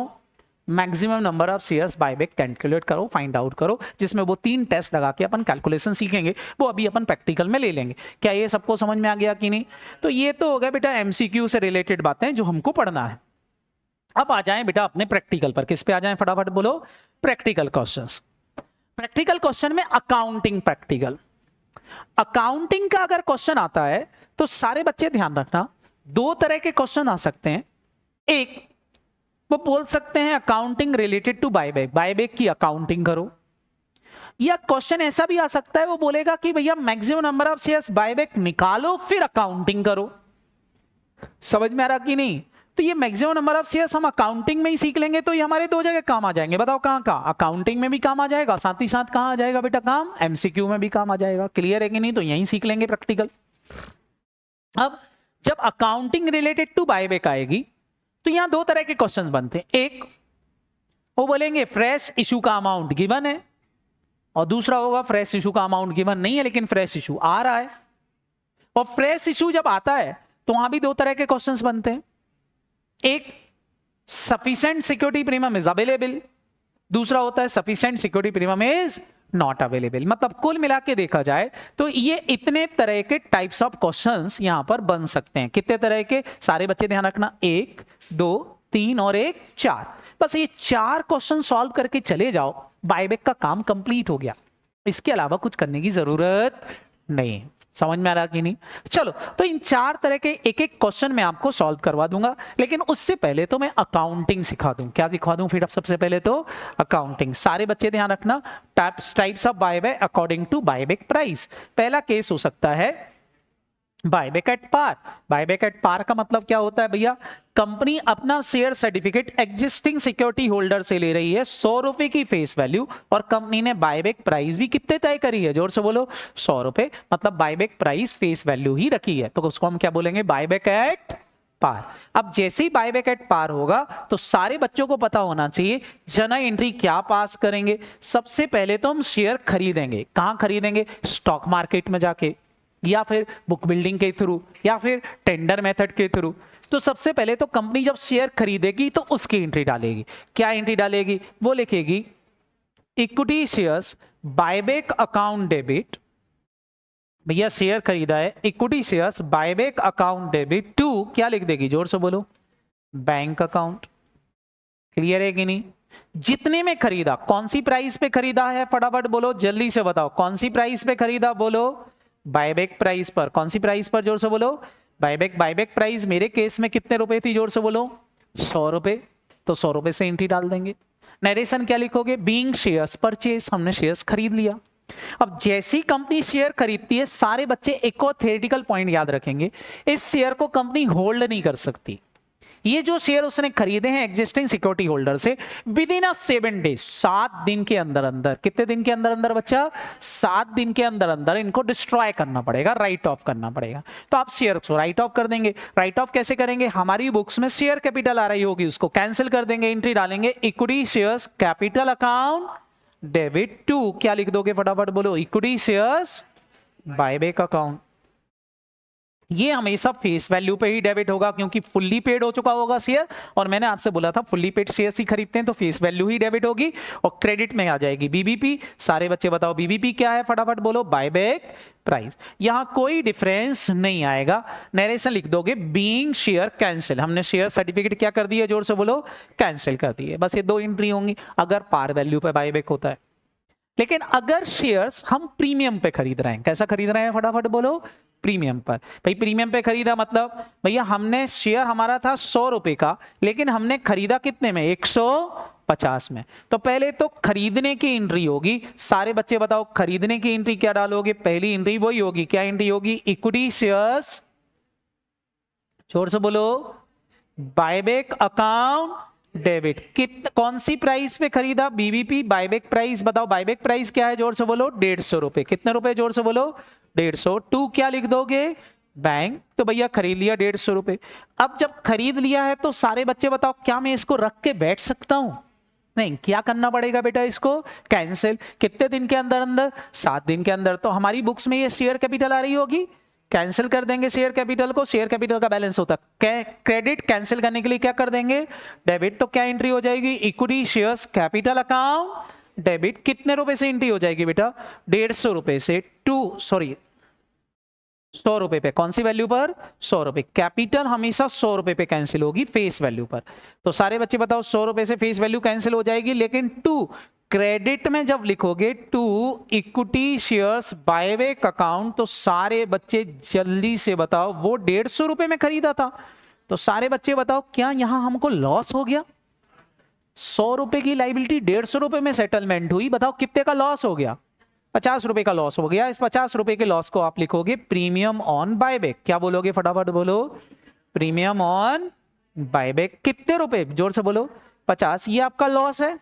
S1: maximum number of shares buyback calculate करो, फाइंड आउट करो, जिसमें वो 3 टेस्ट लगा के अपन कैलकुलेशन सीखेंगे, वो अभी अपन प्रैक्टिकल में ले लेंगे। क्या ये सबको समझ में आ गया कि नहीं? तो ये तो हो गया बेटा एमसीक्यू से रिलेटेड बातें जो हमको पढ़ना है। अब आ जाएं बेटा अपने प्रैक्टिकल पर। किस पे आ जाएं? फटाफट बोलो, प्रैक्टिकल क्वेश्चंस। प्रैक्टिकल क्वेश्चन में अकाउंटिंग प्रैक्टिकल, अकाउंटिंग का अगर क्वेश्चन आता है तो सारे बच्चे ध्यान रखना 2 तरह के क्वेश्चन आ सकते हैं। एक वो बोल सकते हैं accounting related to buyback, buyback की अकाउंटिंग करो। या क्वेश्चन ऐसा भी आ सकता है वो बोलेगा कि भैया maximum number of shares buyback निकालो फिर अकाउंटिंग करो। समझ में आ रहा कि नहीं? तो ये मैक्सिमम नंबर ऑफ शेयर्स हम अकाउंटिंग में ही सीख लेंगे तो ये हमारे 2 जगह काम आ जाएंगे। बताओ कहां कहां? अकाउंटिंग में भी काम आ जाएगा, साथ ही साथ कहां आ जाएगा बेटा काम? एमसीक्यू में भी काम आ जाएगा। क्लियर है कि नहीं? तो यही सीख लेंगे प्रैक्टिकल। अब जब अकाउंटिंग रिलेटेड टू बायबैक आएगी तो यहां 2 तरह के क्वेश्चंस बनते हैं। एक वो बोलेंगे फ्रेश इशू का अमाउंट गिवन है, और दूसरा होगा फ्रेश इशू का अमाउंट गिवन नहीं है लेकिन फ्रेश इशू आ रहा है। और फ्रेश इशू जब आता है तो वहां भी 2 तरह के क्वेश्चंस बनते हैं। एक sufficient security premium is available, दूसरा होता है sufficient security premium is not available. मतलब कुल मिला के देखा जाए तो ये इतने तरह के टाइप्स ऑफ क्वेश्चंस यहां पर बन सकते हैं। कितने तरह के, सारे बच्चे ध्यान रखना, 1 2 3 और 1 4, बस ये 4 क्वेश्चन सॉल्व करके चले जाओ, बायबैक का काम कंप्लीट हो गया। इसके अलावा कुछ करने की जरूरत नहीं। समझ में आ रहा कि नहीं? चलो, तो इन 4 तरह के एक एक क्वेश्चन मैं आपको सॉल्व करवा दूंगा, लेकिन उससे पहले तो मैं अकाउंटिंग सिखा दूं। क्या सिखा दूं फिर? अब सबसे पहले तो अकाउंटिंग। सारे बच्चे ध्यान रखना, types of buyback according to buyback price. पहला केस हो सकता है buyback at par. Buyback at par का मतलब क्या होता है भैया? कंपनी अपना share certificate existing security holder से ले रही है 100 रुपए की फेस वैल्यू, और कंपनी ने बायबैक प्राइस भी कितने तय करी है? जोर से बोलो, 100 रुपए। मतलब बायबैक प्राइस फेस वैल्यू ही रखी है, तो उसको हम क्या बोलेंगे? Buyback at par. अब जैसे ही बायबैक एट पार होगा तो सारे बच्चों को पता होना चाहिए जर्नल एंट्री क्या पास करेंगे। सबसे पहले तो हम शेयर खरीदेंगे। कहां खरीदेंगे? स्टॉक मार्केट में जाके, या फिर बुक बिल्डिंग के थ्रू, या फिर टेंडर मेथड के थ्रू। तो सबसे पहले तो कंपनी जब शेयर खरीदेगी तो उसकी एंट्री डालेगी। क्या एंट्री डालेगी? वो लिखेगी equity shares buyback account debit. भैया शेयर खरीदा है, equity shares buyback account debit to, क्या लिख देगी? जोर से बोलो, बैंक अकाउंट। क्लियर है कि नहीं? जितने में खरीदा, कौन सी प्राइस पे खरीदा है? फटाफट बोलो, जल्दी से बताओ, कौन सी प्राइस पे खरीदा? बोलो, बायबैक प्राइस पर। कौन सी प्राइस पर? जोर से बोलो, बायबैक प्राइस मेरे केस में कितने रुपए थी? जोर से बोलो, 100 रुपए। तो 100 रुपए से एंट्री डाल देंगे। नरेशन क्या लिखोगे? बीइंग शेयर्स परचेज, हमने शेयर्स खरीद लिया। अब जैसी कंपनी शेयर खरीदती है, सारे बच्चे एक और थ्योरेटिकल पॉइंट याद रखेंगे, इस शेयर को कंपनी होल्ड नहीं कर सकती। ये जो शेयर उसने खरीदे हैं एग्जिस्टिंग सिक्योरिटी होल्डर से, विद इन 7 डेज, 7 दिन के अंदर अंदर, कितने दिन के अंदर अंदर बच्चा? 7 दिन के अंदर अंदर इनको डिस्ट्रॉय करना पड़ेगा, राइट ऑफ करना पड़ेगा। तो आप शेयर को राइट ऑफ कर देंगे। राइट ऑफ कैसे करेंगे? हमारी बुक्स में शेयर कैपिटल आ रही होगी, उसको कैंसिल कर देंगे, एंट्री डालेंगे equity shares capital account debit to. क्या लिख दोगे? फटाफट बोलो, इक्विटी शेयर्स बायबैक अकाउंट। ये हमेशा फेस वैल्यू पे ही डेबिट होगा, क्योंकि फुल्ली पेड हो चुका होगा शेयर, और मैंने आपसे बोला था फुल्ली पेड शेयर ही खरीदते हैं तो फेस वैल्यू ही डेबिट होगी, और क्रेडिट में आ जाएगी बीबीपी। सारे बच्चे बताओ बीबीपी क्या है? फटाफट बोलो, बायबैक प्राइस। यहां कोई डिफरेंस नहीं आएगा। नरेशन लिख दोगे, बीइंग शेयर कैंसिल, हमने शेयर सर्टिफिकेट क्या कर दिया? जोर से बोलो, कैंसिल कर दिए। बस ये 2 एंट्री होंगी अगर पार वैल्यू पे बायबैक होता है। लेकिन अगर शेयर्स हम प्रीमियम पे खरीद रहे हैं, कैसा खरीद रहे हैं? फटाफट बोलो, प्रीमियम पर। भाई प्रीमियम पे खरीदा मतलब भैया हमने शेयर, हमारा था 100 रुपए का, लेकिन हमने खरीदा कितने में? 150 में। तो पहले तो खरीदने की एंट्री होगी। सारे बच्चे बताओ, खरीदने की एंट्री क्या डालोगे? पहली एंट्री वही होगी, क्या एंट्री होगी? इक्विटी शेयर्स, जोर से बोलो, बायबैक अकाउंट डेबिट। कौन सी प्राइस पे खरीदा? बीबीपी। बायबैक प्राइस बताओ, बायबैक प्राइस क्या है? जोर से बोलो, 150 रुपए। कितने रुपए? जोर से बोलो, 150। टू क्या लिख दोगे? बैंक। तो भैया खरीद लिया 150 रुपए। अब जब खरीद लिया है तो सारे बच्चे बताओ, क्या मैं इसको रख के बैठ सकता हूं? नहीं। क्या करना पड़ेगा बेटा? इसको कैंसिल। कितने दिन के अंदर अंदर? 7 दिन के अंदर। तो हमारी बुक्स में ये शेयर कैपिटल आ रही होगी, कैंसिल कर देंगे शेयर कैपिटल को। शेयर कैपिटल का बैलेंस होता है क्रेडिट, कैंसिल करने के लिए क्या कर देंगे? डेबिट। तो क्या एंट्री हो जाएगी? Equity shares capital account debit. कितने रुपए से एंट्री हो जाएगी बेटा? 150 रुपए से 100 रुपए पे। कौन सी वैल्यू पर? 100 रुपए। कैपिटल हमेशा 100 रुपए पे कैंसिल होगी फेस वैल्यू पर। तो सारे बच्चे बताओ, 100 रुपए से फेस वैल्यू कैंसिल हो जाएगी, लेकिन टू क्रेडिट में जब लिखोगे to equity shares buyback account, तो सारे बच्चे जल्दी से बताओ, वो 150 रुपए में खरीदा था, तो सारे बच्चे बताओ क्या यहां हमको लॉस हो गया? 100 रुपए की लाइबिलिटी 150 रुपए में सेटलमेंट हुई, बताओ कितने का लॉस हो गया? 50 रुपए का लॉस हो गया। इस 50 रुपए के लॉस को आप लिखोगे प्रीमियम ऑन बायबैक। क्या बोलोगे? फटाफट बोलो, प्रीमियम ऑन बायबैक। कितने रुपए? जोर से बोलो, 50। ये आपका लॉस है।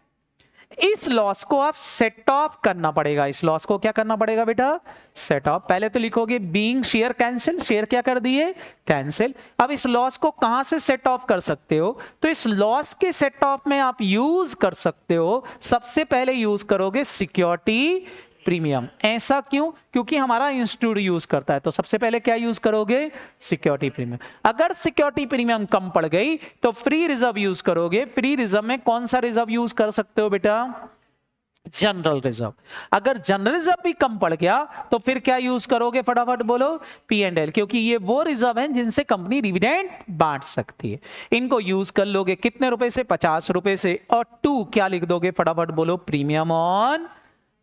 S1: इस लॉस को आप सेट ऑफ करना पड़ेगा। इस लॉस को क्या करना पड़ेगा बेटा? Set of. पहले तो लिखोगे बीइंग शेयर कैंसिल, शेयर क्या कर दिए? कैंसिल। अब इस लॉस को कहां से सेट ऑफ कर सकते हो? तो इस लॉस के सेट ऑफ में आप यूज कर सकते हो, सबसे पहले यूज करोगे सिक्योरिटी प्रीमियम। ऐसा क्यों? क्योंकि हमारा इंस्टीट्यूट यूज करता है, तो सबसे पहले क्या यूज करोगे? Security premium. अगर सिक्योरिटी प्रीमियम कम पड़ गई तो फ्री रिजर्व यूज करोगे। फ्री रिजर्व में कौन सा रिजर्व यूज कर सकते हो बेटा? General reserve. अगर जनरल रिजर्व भी कम पड़ गया तो फिर क्या यूज करोगे? फटाफट बोलो। P&L, क्योंकि ये वो रिजर्व हैं जिनसे कंपनी डिविडेंड बांट सकती है। इनको यूज कर लोगे कितने रुपए से? 50 रुपए से। और 2 क्या लिख दोगे? फटाफट बोलो। Premium on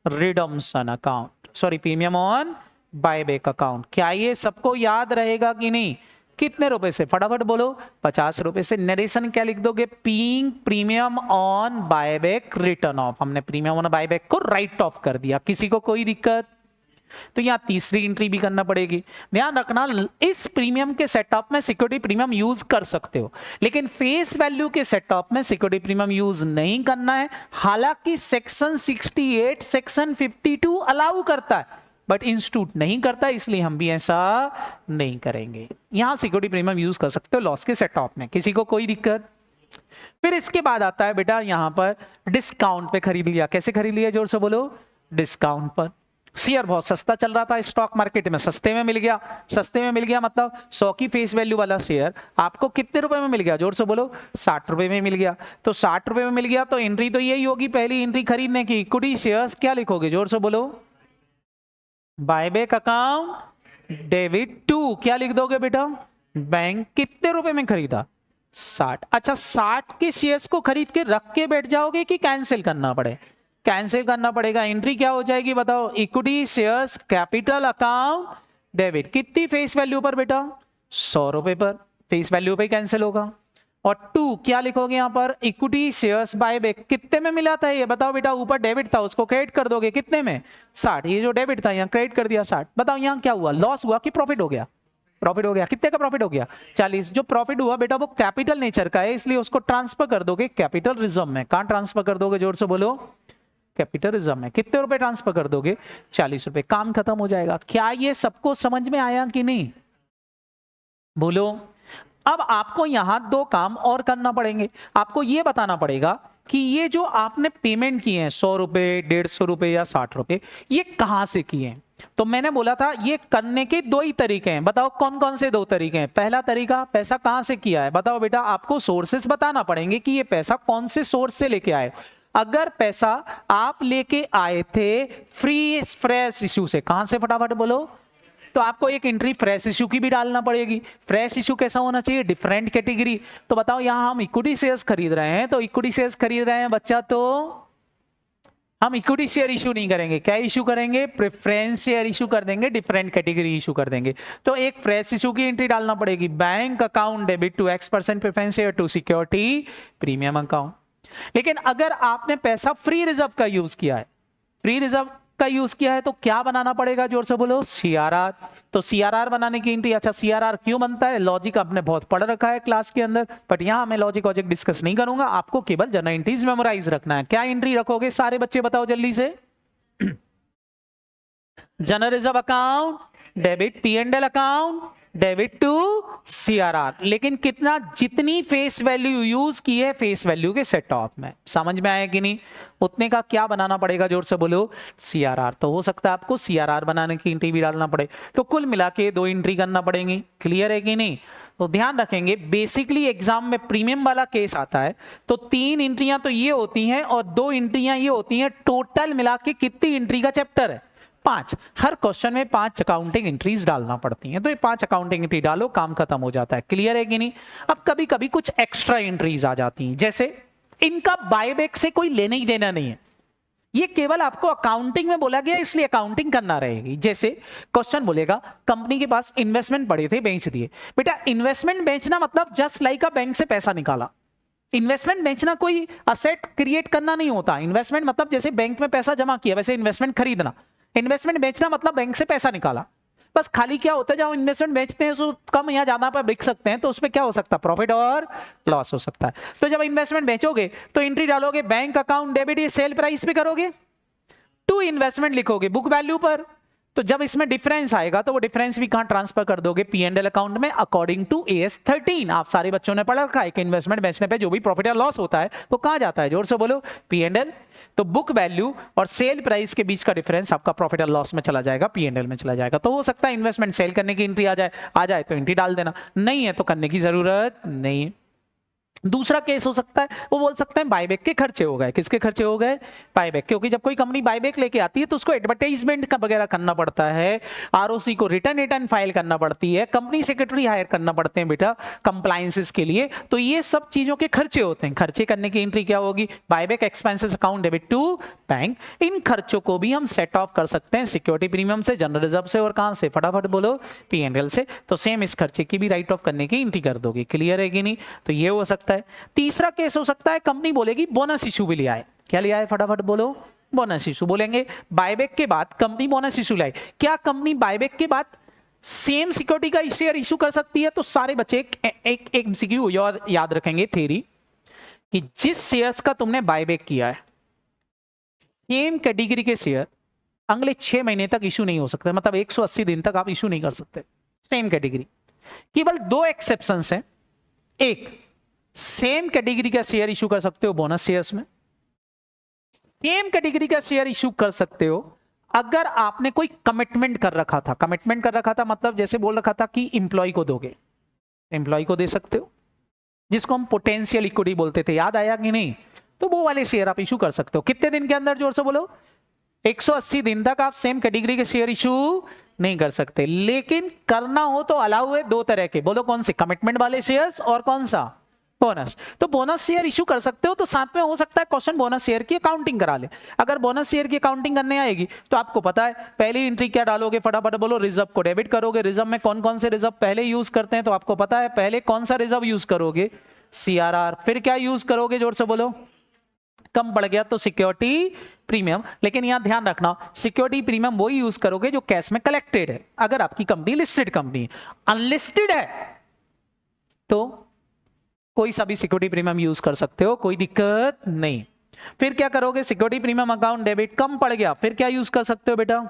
S1: redemption account, sorry premium on buyback account. क्या ये सबको याद रहेगा कि नहीं? कितने रुपए से? फटाफट बोलो। 50 रुपए से। नरेशन क्या लिख दोगे? Peeing premium on buyback return of. हमने प्रीमियम ऑन बायबैक को राइट ऑफ कर दिया। किसी को कोई दिक्कत? तो यहाँ तीसरी एंट्री भी करना पड़ेगी। ध्यान रखना, इस प्रीमियम के सेटअप में सिक्योरिटी प्रीमियम यूज कर सकते हो, लेकिन फेस वैल्यू के सेटअप में सिक्योरिटी प्रीमियम यूज नहीं करना है। हालांकि सेक्शन 68 सेक्शन 52 अलाउ करता है, बट इंस्टीट्यूट नहीं करता, इसलिए हम भी ऐसा नहीं करेंगे। यहां सिक्योरिटी प्रीमियम यूज कर सकते हो लॉस के सेटअप में। किसी को कोई दिक्कत? फिर इसके बाद आता है बेटा यहां पर डिस्काउंट पे खरीद लिया। कैसे खरीद लिया? जोर से बोलो। डिस्काउंट पर। शेयर बहुत सस्ता चल रहा था स्टॉक मार्केट में, सस्ते में मिल गया। सस्ते में मिल गया मतलब 100 की फेस वैल्यू वाला शेयर आपको कितने रुपए में मिल गया? जोर से बोलो। 60 रुपए में मिल गया। तो 60 रुपए में मिल गया तो एंट्री तो यही होगी, पहली एंट्री खरीदने की। इक्विटी शेयर्स क्या लिखोगे? जोर से बोलो। बायबैक अकाउंट डेबिट टू क्या लिख दोगे बेटा? बैंक। कितने रुपए में खरीदा? 60। अच्छा, 60 के शेयर्स को खरीद के रख के बैठ जाओगे कि कैंसिल करना पड़े? कैंसिल करना पड़ेगा। एंट्री क्या हो जाएगी बताओ? Equity shares capital account debit. कितनी फेस वैल्यू पर बेटा? 100 रुपए पर। फेस वैल्यू पे कैंसिल होगा। और 2 क्या लिखोगे यहां पर? Equity shares buyback. कितने में मिला था ये बताओ बेटा? ऊपर डेबिट था, उसको क्रेडिट कर दोगे कितने में? 60। ये जो डेबिट था यहाँ क्रेडिट कर दिया 60। बताओ यहाँ क्या हुआ? लॉस हुआ कि प्रॉफिट हो गया? प्रॉफिट हो गया। कितने का प्रॉफिट हो गया? 40। जो प्रॉफिट हुआ बेटा वो कैपिटल नेचर का है, इसलिए उसको ट्रांसफर कर दोगे कैपिटल रिजर्व में। कहां ट्रांसफर कर दोगे? जोर से बोलो। कैपिटल रिजर्व में। कितने रुपए ट्रांसफर कर दोगे? 40 रुपए। काम खत्म हो जाएगा। क्या ये सबको समझ में आया कि नहीं? बोलो। अब आपको यहां 2 काम और करना पड़ेंगे। आपको यह बताना पड़ेगा कि ये जो आपने पेमेंट किए हैं 100 रुपए, 150 रुपए या 60 रुपए, ये कहां से किए हैं? तो मैंने बोला था ये करने के 2 ही तरीके हैं। बताओ कौन कौन से 2 तरीके हैं? पहला तरीका, पैसा कहां से किया है? बताओ बेटा। आपको सोर्सेस बताना पड़ेंगे कि ये पैसा कौन से सोर्स से लेके आए। अगर पैसा आप लेके आए थे फ्री फ्रेश इश्यू से, कहां से? फटाफट बोलो। तो आपको एक एंट्री फ्रेश इश्यू की भी डालना पड़ेगी। फ्रेश इश्यू कैसा होना चाहिए? Different category. तो बताओ यहां हम इक्विटी शेयर्स खरीद रहे हैं, तो इक्विटी शेयर्स खरीद रहे हैं बच्चा, तो हम इक्विटी शेयर इशू नहीं करेंगे। क्या इशू करेंगे? प्रेफरेंस शेयर इशू कर देंगे, डिफरेंट कैटेगरी इशू कर देंगे। तो एक फ्रेश इशू की एंट्री डालना पड़ेगी। Bank account debit to X% preference share to security premium account. लेकिन अगर आपने पैसा फ्री रिजर्व का यूज किया है, फ्री रिजर्व का यूज किया है, तो क्या बनाना पड़ेगा? जोर से बोलो। CRR। तो CRR बनाने की एंट्री। अच्छा, CRR क्यों बनता है? लॉजिक आपने बहुत पढ़ रखा है क्लास के अंदर, बट यहां मैं लॉजिक वॉजिक डिस्कस नहीं करूंगा। आपको केवल जनरल एंट्रीज मेमोराइज रखना है। क्या एंट्री रखोगे सारे बच्चे? बताओ जल्दी से। General reserve account debit P&L account debit to CRR। लेकिन कितना? जितनी फेस वैल्यू यूज की है फेस वैल्यू के सेट ऑफ में। समझ में आया कि नहीं? उतने का क्या बनाना पड़ेगा? जोर से बोलो। CRR। तो हो सकता है आपको CRR बनाने की एंट्री भी डालना पड़े। तो कुल मिला के 2 एंट्री करना पड़ेंगी। क्लियर है कि नहीं? तो ध्यान रखेंगे, बेसिकली एग्जाम में प्रीमियम वाला केस आता है तो 3 एंट्रियां तो ये होती हैं और 2 एंट्रियां ये होती हैं। टोटल मिला के कितनी एंट्री का चैप्टर है? 5। हर क्वेश्चन में 5 अकाउंटिंग एंट्रीज डालना पड़ती हैं, तो ये 5 अकाउंटिंग एंट्री डालो, काम खत्म हो जाता है। क्लियर है कि नहीं? अब कभी कभी कुछ एक्स्ट्रा एंट्रीज आ जाती हैं, जैसे इनका बायबैक से कोई लेना ही देना नहीं है, ये केवल आपको अकाउंटिंग में बोला गया इसलिए अकाउंटिंग करना रहेगी। जैसे क्वेश्चन बोलेगा कंपनी के पास इन्वेस्टमेंट पड़े थे, बेच दिए। बेटा इन्वेस्टमेंट बेचना मतलब जस्ट लाइक अ बैंक से पैसा निकाला। इन्वेस्टमेंट बेचना कोई असेट क्रिएट करना नहीं होता। इन्वेस्टमेंट मतलब जैसे बैंक में पैसा जमा किया वैसे इन्वेस्टमेंट खरीदना। इन्वेस्टमेंट बेचना मतलब बैंक से पैसा निकाला। बस खाली क्या होता है, जब इन्वेस्टमेंट बेचते हैं तो कम या ज्यादा पर बिक सकते हैं, तो उसमें क्या हो सकता है? प्रॉफिट और लॉस हो सकता है। तो जब इन्वेस्टमेंट बेचोगे तो एंट्री डालोगे बैंक अकाउंट डेबिट, ये सेल प्राइस पे करोगे। टू इन्वेस्टमेंट लिखोगे बुक वैल्यू पर, तो जब इसमें डिफरेंस आएगा तो वो डिफरेंस भी कहां ट्रांसफर कर दोगे, P&L अकाउंट में, अकॉर्डिंग टू AS 13। आप सारे बच्चों ने पढ़ रखा है कि इन्वेस्टमेंट बेचने पे जो भी प्रॉफिट या लॉस होता है वो कहां जाता है, जोर से बोलो, P&L। तो बुक वैल्यू और सेल प्राइस के बीच का डिफरेंस आपका प्रॉफिट और लॉस में चला जाएगा, P&L में चला जाएगा। तो हो सकता है इन्वेस्टमेंट सेल करने की एंट्री आ जाए तो एंट्री डाल देना, नहीं है तो करने की जरूरत नहीं है। दूसरा केस हो सकता है, वो बोल सकते हैं बायबैक के खर्चे हो गए। किसके खर्चे हो गए, बायबैक। क्योंकि जब कोई कंपनी बायबैक लेके आती है तो उसको एडवर्टाइजमेंट का वगैरह करना पड़ता है, आरओसी को रिटर्न फाइल करना पड़ती है, कंपनी सेक्रेटरी हायर करना पड़ते हैं बेटा कंप्लायंसेस के लिए। तो ये सब चीजों के खर्चे होते हैं। खर्चे करने की एंट्री क्या होगी, buyback expenses account debit to bank. इन खर्चों को भी हम सेट ऑफ कर सकते हैं सिक्योरिटी प्रीमियम से, जनरल रिजर्व से, और कहां से, फटाफट बोलो, P&L से। तो सेम इस खर्चे की भी राइट ऑफ करने की एंट्री कर दोगे। क्लियर है कि नहीं? तो ये हो सकता है। तीसरा केस हो सकता है कंपनी बोलेगी बोनस इशू भी लिया है। क्या लिया है, फटाफट बोलो, बोनस इशू। बोलेंगे बायबैक के बाद कंपनी बोनस इशू लाई। क्या कंपनी बायबैक के बाद सेम सिक्योरिटी का शेयर इशू कर सकती है? तो सारे बच्चे एक एमसीक्यू याद रखेंगे, थ्योरी, कि जिस शेयर्स का तुमने बायबैक किया है सेम कैटेगरी के शेयर अगले 6 महीने तक इशू नहीं हो सकते, मतलब 180 दिन तक आप इशू नहीं कर सकते सेम कैटेगरी। केवल 2 एक्सेप्शंस हैं। एक, सेम कैटेगरी का शेयर इशू कर सकते हो बोनस शेयर्स में। सेम कैटेगरी का शेयर इशू कर सकते हो अगर आपने कोई कमिटमेंट कर रखा था। कमिटमेंट कर रखा था मतलब जैसे बोल रखा था कि इंप्लॉय को दोगे, इंप्लॉय को दे सकते हो, जिसको हम पोटेंशियल इक्विटी बोलते थे। याद आया कि नहीं? तो वो वाले शेयर आप इशू कर सकते हो। कितने दिन के अंदर, जोर से बोलो, 180 दिन तक आप सेम कैटेगरी के शेयर इशू नहीं कर सकते। लेकिन करना हो तो अलाउ है 2 तरह के। बोलो कौन से, कमिटमेंट वाले शेयर्स और कौन सा, बोनस। तो बोनस शेयर इशू कर सकते हो। तो साथ में हो सकता है क्वेश्चन बोनस शेयर की अकाउंटिंग करा ले। अगर बोनस शेयर की अकाउंटिंग करने आएगी तो आपको पता है पहली एंट्री क्या डालोगे, फटाफट बोलो, रिजर्व को डेबिट करोगे। रिजर्व में कौन कौन से रिजर्व पहले यूज करते हैं तो आपको पता है, पहले कौन सा रिजर्व यूज करोगे, CRR। फिर क्या यूज करोगे, जोर से बोलो, कम पड़ गया तो सिक्योरिटी प्रीमियम। लेकिन यहां ध्यान रखना, सिक्योरिटी प्रीमियम वही यूज करोगे जो कैश में कलेक्टेड है, अगर आपकी कंपनी लिस्टेड कंपनी है। अनलिस्टेड है तो कोई सा भी सिक्योरिटी प्रीमियम यूज कर सकते हो, कोई दिक्कत नहीं। फिर क्या करोगे, सिक्योरिटी प्रीमियम अकाउंट डेबिट, कम पड़ गया फिर क्या यूज कर सकते हो बेटा,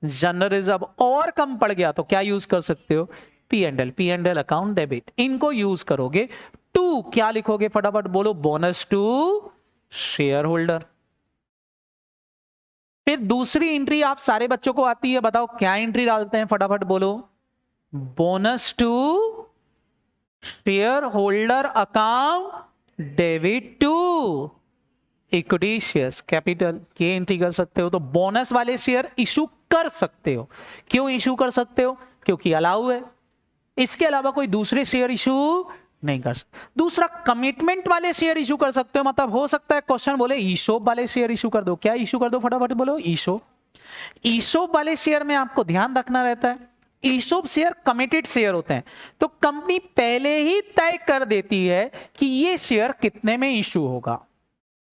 S1: जनरल रिजर्व। और कम पड़ गया तो क्या यूज कर सकते हो, P&L अकाउंट डेबिट। इनको यूज करोगे। 2 क्या लिखोगे, फटाफट बोलो, बोनस टू शेयर होल्डर। फिर दूसरी एंट्री आप सारे बच्चों को आती है, बताओ क्या एंट्री डालते हैं, फटाफट बोलो, bonus to share holder account debit to equity shares capital की एंट्री कर सकते हो। तो बोनस वाले शेयर इशू कर सकते हो। क्यों इशू कर सकते हो, क्योंकि अलाउ है। इसके अलावा कोई दूसरे शेयर इशू नहीं कर सकते। दूसरा, कमिटमेंट वाले शेयर इशू कर सकते हो, मतलब हो सकता है क्वेश्चन बोले ईशोप वाले शेयर इशू कर दो। क्या इशू कर दो, फटाफट बोलो, ईशोप। ईशोप वाले शेयर में आपको ध्यान रखना रहता है, ईशोप शेयर कमिटेड शेयर होते हैं। तो कंपनी पहले ही तय कर देती है कि ये शेयर कितने में इशू होगा,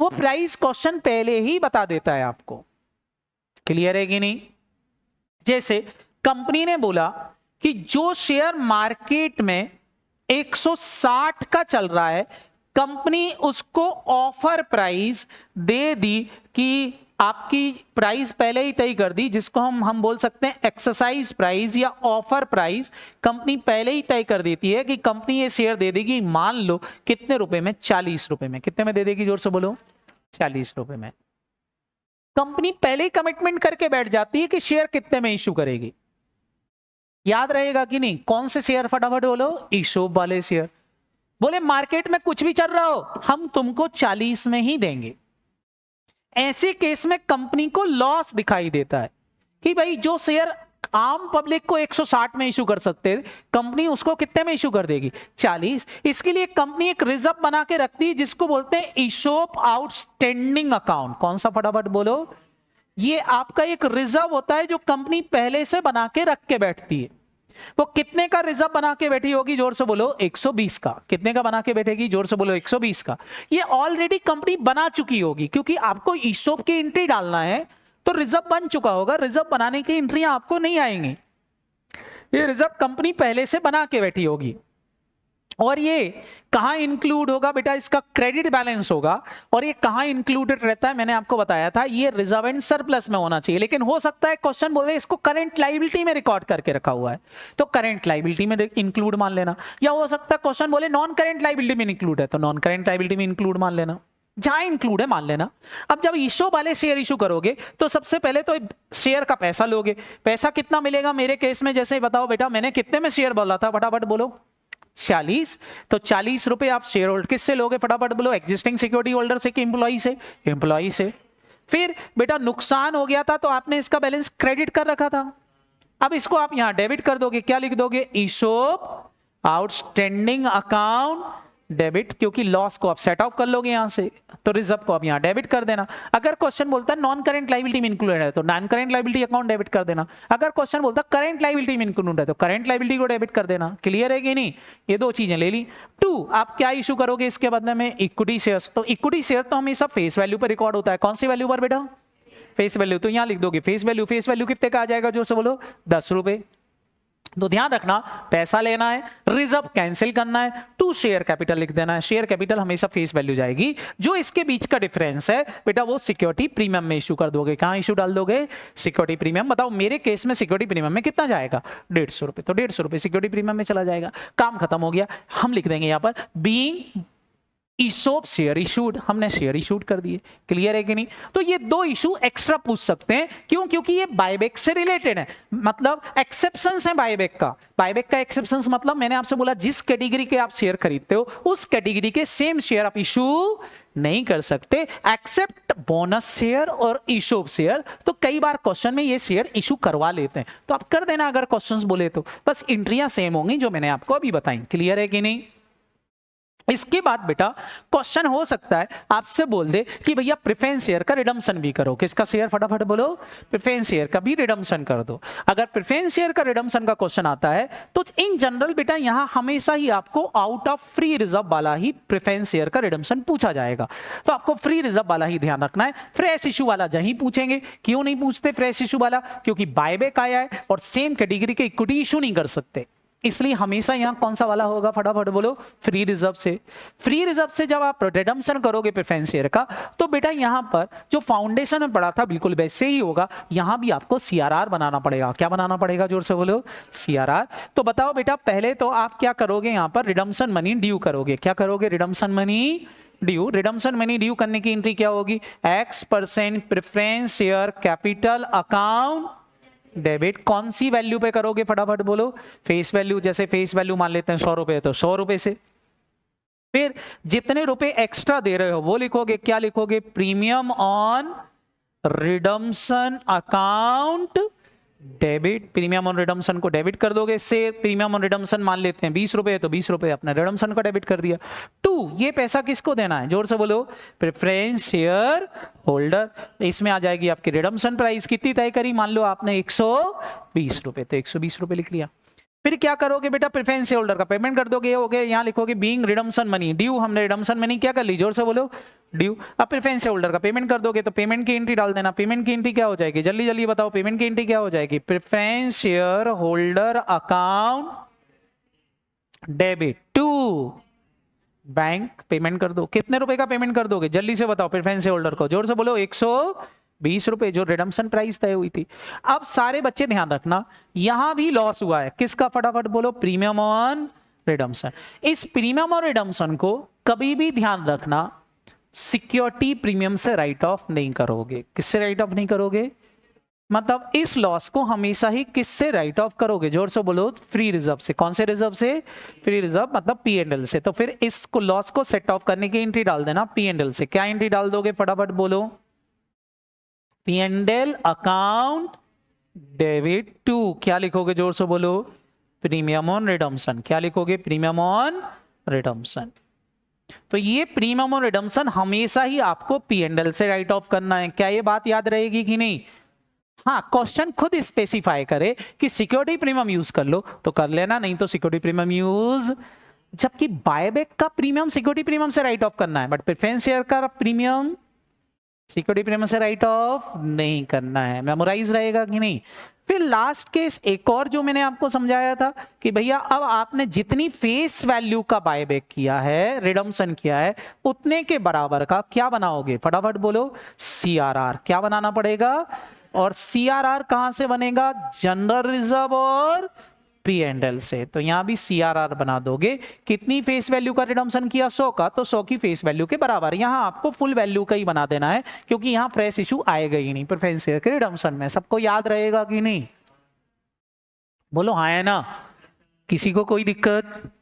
S1: वो प्राइस क्वेश्चन पहले ही बता देता है आपको। क्लियर है कि नहीं? जैसे कंपनी ने बोला कि जो शेयर मार्केट में 160 का चल रहा है, कंपनी उसको ऑफर प्राइस दे दी कि आपकी प्राइस पहले ही तय कर दी, जिसको हम बोल सकते हैं एक्सरसाइज प्राइस या ऑफर प्राइस। कंपनी पहले ही तय कर देती है कि कंपनी ये शेयर दे देगी, मान लो कितने रुपए में, 40 रुपए में। कितने में दे देगी, जोर से बोलो, 40 रुपए में। कंपनी पहले ही कमिटमेंट करके बैठ जाती है कि शेयर कितने में इशू करेगी। याद रहेगा कि नहीं? कौन से शेयर, फटाफट बोलो, ईशोप वाले शेयर। बोले मार्केट में कुछ भी चल रहा हो, हम तुमको 40 में ही देंगे। ऐसे केस में कंपनी को लॉस दिखाई देता है कि भाई जो शेयर आम पब्लिक को 160 में इशू कर सकते हैं, कंपनी उसको कितने में इशू कर देगी, 40। इसके लिए कंपनी एक रिजर्व बना के रखती है जिसको बोलते हैं ईशोप आउटस्टैंडिंग अकाउंट। कौन सा, फटाफट बोलो, ये आपका एक रिजर्व होता है जो कंपनी पहले से बना के रख के बैठती है। वो कितने का रिजर्व बना के बैठी होगी, जोर से बोलो, 120 का। कितने का बना के बैठेगी, जोर से बोलो, 120 का। ये ऑलरेडी कंपनी बना चुकी होगी, क्योंकि आपको ईशोप की एंट्री डालना है तो रिजर्व बन चुका होगा। रिजर्व बनाने की एंट्रियां आपको नहीं आएंगी, ये रिजर्व कंपनी पहले से बना के बैठी होगी। और ये कहां इंक्लूड होगा बेटा, इसका क्रेडिट बैलेंस होगा। और ये कहां इंक्लूडेड रहता है, मैंने आपको बताया था, ये रिजर्व एंड सरप्लस में होना चाहिए। लेकिन हो सकता है क्वेश्चन बोले इसको करंट लायबिलिटी में रिकॉर्ड करके रखा हुआ है, तो करंट लायबिलिटी में इंक्लूड मान लेना। या हो सकता है क्वेश्चन बोले नॉन करंट लायबिलिटी में इंक्लूड है, तो नॉन करंट लायबिलिटी में इंक्लूड मान लेना, जहां इंक्लूड है मान लेना। अब जब इशू वाले शेयर इशू करोगे तो सबसे पहले तो शेयर का पैसा लोगे। पैसा कितना मिलेगा मेरे केस में, जैसे बताओ बेटा, मैंने कितने में शेयर बोला था, फटाफट बोलो, 40। तो 40 रुपए आप शेयर होल्डर किससे लोगे, फटाफट बोलो, एग्जिस्टिंग सिक्योरिटी होल्डर से कि एम्प्लॉई से, एम्प्लॉई से। फिर बेटा नुकसान हो गया था तो आपने इसका बैलेंस क्रेडिट कर रखा था, अब इसको आप यहां डेबिट कर दोगे, क्या लिख दोगे, इशोप आउटस्टैंडिंग अकाउंट डेबिट, क्योंकि लॉस को आप सेट आउट कर लोगे यहां से, तो रिजर्व को आप यहां डेबिट कर देना। अगर क्वेश्चन बोलता है नॉन करंट लायबिलिटी में इंक्लूडेड है तो non current liability account debit कर देना। अगर क्वेश्चन बोलता है करंट लायबिलिटी में इंक्लूडेड है तो करंट लायबिलिटी को डेबिट कर देना। क्लियर है कि नहीं, ये दो चीजें ले ली। 2, आप क्या इशू करोगे इसके बदले में, इक्विटी शेयर्स। तो इक्विटी शेयर तो हमेशा फेस वैल्यू पर रिकॉर्ड होता है, कौन सी वैल्यू पर बेटा, फेस वैल्यू। तो यहां लिख दोगे फेस वैल्यू, फेस वैल्यू कितने का आ जाएगा, जोर से बोलो, 10 रुपए। तो ध्यान रखना, पैसा लेना है, रिजर्व कैंसिल करना है, टू शेयर कैपिटल लिख देना है। शेयर कैपिटल हमेशा फेस वैल्यू जाएगी, जो इसके बीच का डिफरेंस है बेटा वो सिक्योरिटी प्रीमियम में इशू कर दोगे। कहां इशू डाल दोगे, सिक्योरिटी प्रीमियम। बताओ मेरे केस में सिक्योरिटी प्रीमियम में कितना जाएगा, 150 रुपए, तो 150 रुपए सिक्योरिटी प्रीमियम में चला जाएगा। काम खत्म हो गया। हम लिख देंगे यहां पर बीइंग ESOP शेयर इशूड, हमने शेयर इशूड कर दिए। क्लियर है कि नहीं। तो ये दो इशू एक्स्ट्रा पूछ सकते हैं, क्यों, क्योंकि ये बायबैक से रिलेटेड है, मतलब एक्सेप्शंस है बायबैक का। बायबैक का एक्सेप्शंस मतलब मैंने आपसे बोला जिस कैटेगरी के आप शेयर खरीदते हो उस कैटेगरी के सेम शेयर आप इशू नहीं कर सकते, एक्सेप्ट बोनस शेयर और ESOP शेयर। तो कई बार क्वेश्चन में ये शेयर इशू करवा लेते हैं, तो आप कर देना अगर क्वेश्चंस बोले तो, बस एंट्रियां सेम होंगी जो मैंने आपको अभी बताई। क्लियर है कि नहीं। इसके बाद बेटा क्वेश्चन हो सकता है आपसे बोल दे कि भैया प्रेफरेंस शेयर का रिडम्पशन भी करो। किसका शेयर, फटाफट बोलो, प्रेफरेंस शेयर का भी रिडम्पशन कर दो। अगर प्रेफरेंस शेयर का रिडम्पशन का क्वेश्चन आता है तो इन जनरल बेटा यहां हमेशा ही आपको आउट ऑफ फ्री रिजर्व वाला ही प्रेफरेंस शेयर का रिडम्पशन पूछा जाएगा। तो आपको फ्री रिजर्व वाला ही ध्यान रखना है, फ्रेश इशू वाला जहीं पूछेंगे। क्यों नहीं पूछते फ्रेश इशू वाला, क्योंकि बायबैक आया है और सेम कैटेगरी के इक्विटी इशू नहीं कर सकते, इसलिए हमेशा यहां कौन सा वाला होगा, फटाफट बोलो, फ्री रिजर्व से। फ्री रिजर्व से जब आप रिडम्पशन करोगे प्रेफरेंस शेयर का तो बेटा यहां पर जो फाउंडेशन में पड़ा था बिल्कुल वैसे ही होगा, यहां भी आपको CRR बनाना पड़ेगा। क्या बनाना पड़ेगा, जोर से बोलो, CRR। तो बताओ बेटा पहले तो आप क्या करोगे, यहां पर रिडम्पशन मनी ड्यू करोगे। क्या करोगे, redemption money due. Redemption money due करने की एंट्री क्या होगी, X% preference share capital account debit. कौन सी वैल्यू पे करोगे, फटाफट बोलो, फेस वैल्यू। जैसे फेस वैल्यू मान लेते हैं 100 रुपए, तो 100 रुपए से। फिर जितने रुपए एक्स्ट्रा दे रहे हो वो लिखोगे, क्या लिखोगे, premium on redemption account debit. Premium on redemption को डेबिट कर दोगे, से प्रीमियम ऑन रिडम्पशन मान लेते हैं 20 रुपए, तो 20 रुपए अपने रिडम्पशन को डेबिट कर दिया। 2, ये पैसा किसको देना है, जोर से बोलो, प्रेफरेंस शेयर होल्डर। इसमें आ जाएगी आपकी रिडम्पशन प्राइस, कितनी तय करी, मान लो आपने 120 रुपए, तो 120 रुपए लिख लिया। फिर क्या करोगे बेटा, प्रेफरेंस शेयर होल्डर का पेमेंट कर दोगे, हो गए। यहां लिखोगे बीइंग रिडम्पशन मनी ड्यू, हमने रिडम्पशन मनी क्या कर ली, जोर से बोलो, ड्यू। अब प्रेफरेंस शेयर होल्डर का पेमेंट कर दोगे तो पेमेंट की एंट्री डाल देना। पेमेंट की एंट्री क्या हो जाएगी, जल्दी जल्दी बताओ, पेमेंट की एंट्री क्या हो जाएगी, preference share holder account debit to bank. Payment कर दो, कितने रुपए का पेमेंट कर दोगे, जल्दी से बताओ, प्रेफरेंस शेयर होल्डर को, जोर से बोलो, 120 रुपए, जो रिडम्पशन प्राइस तय हुई थी। अब सारे बच्चे ध्यान रखना, यहां भी लॉस हुआ है, किसका, फटाफट बोलो, प्रीमियम ऑन रिडम्पशन। इस प्रीमियम ऑन रिडम्पशन को कभी भी ध्यान रखना सिक्योरिटी प्रीमियम से राइट ऑफ नहीं करोगे। किससे राइट ऑफ नहीं करोगे, मतलब इस लॉस को हमेशा ही किससे राइट ऑफ करोगे, जोर से बोलो, फ्री रिजर्व से। कौन से रिजर्व से, फ्री रिजर्व मतलब P&L से। तो फिर इस लॉस को सेट ऑफ करने की एंट्री डाल देना P&L से। क्या एंट्री डाल दोगे, फटाफट बोलो, P&L अकाउंट डेबिट टू, क्या लिखोगे, जोर से बोलो, प्रीमियम ऑन रिडम्पशन। क्या लिखोगे, प्रीमियम ऑन रिडम्पशन। तो ये प्रीमियम ऑन रिडम्पशन हमेशा ही आपको P&L से राइट ऑफ करना है। क्या ये बात याद रहेगी कि नहीं। हाँ, क्वेश्चन खुद स्पेसिफाई करे कि सिक्योरिटी प्रीमियम यूज कर लो तो कर लेना, नहीं तो सिक्योरिटी प्रीमियम यूज। जबकि बायबैक का प्रीमियम सिक्योरिटी प्रीमियम से राइट ऑफ करना है, बट प्रेफरेंस शेयर का प्रीमियम सिक्योरिटी प्रीमियम से राइट ऑफ नहीं करना है। मेमोराइज रहेगा कि नहीं, फिर लास्ट केस एक और जो मैंने आपको समझाया था कि भैया अब आपने जितनी फेस वैल्यू का बायबैक किया है, रिडम्पशन किया है, उतने के बराबर का क्या बनाओगे, फटाफट बोलो, सीआरआर। क्या बनाना पड़ेगा, और सीआरआर कहां से बनेगा, जनरल रिजर्व और पी एंड एल से। तो यहां भी सीआरआर बना दोगे। कितनी फेस वैल्यू का रिडम्पशन किया, 100 का, तो 100 की फेस वैल्यू के बराबर। यहां आपको फुल वैल्यू का ही बना देना है, क्योंकि यहां फ्रेश इशू आएगा ही नहीं प्रेफरेंस शेयर के रिडम्पशन में। सबको याद रहेगा कि नहीं, बोलो हाँ है ना, किसी को कोई दिक्कत,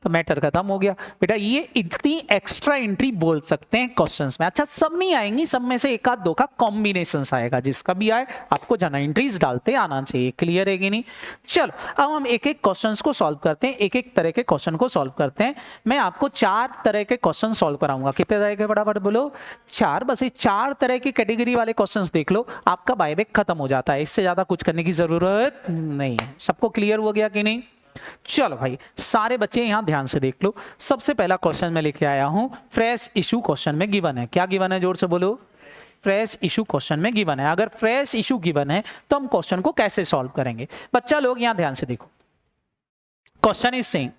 S1: तो मैटर खत्म हो गया बेटा। ये इतनी एक्स्ट्रा एंट्री बोल सकते हैं क्वेश्चंस में। अच्छा सब नहीं आएंगी, सब में से एक आध दो का कॉम्बिनेशन आएगा, जिसका भी आए आपको जन एंट्रीज डालते आना चाहिए। क्लियर है कि नहीं। चलो अब हम एक एक क्वेश्चंस को सॉल्व करते हैं, एक एक तरह के क्वेश्चन को सॉल्व करते हैं। मैं आपको 4 तरह के क्वेश्चन सॉल्व कराऊंगा। कितने तरह के, फटाफट बोलो, 4। बस ये 4 तरह की कैटेगरी वाले क्वेश्चन देख लो, आपका बायबैक खत्म हो जाता है। इससे ज्यादा कुछ करने की जरूरत नहीं है। सबको क्लियर हो गया कि नहीं। चलो भाई सारे बच्चे यहां ध्यान से देख लो। सबसे पहला क्वेश्चन मैं लेके आया हूं, फ्रेश इशू क्वेश्चन में गिवन है। क्या गिवन है, जोर से बोलो, फ्रेश इशू क्वेश्चन में गिवन है। अगर फ्रेश इशू गिवन है तो हम क्वेश्चन को कैसे सॉल्व करेंगे। बच्चा लोग यहां ध्यान से देखो, क्वेश्चन इज सेइंग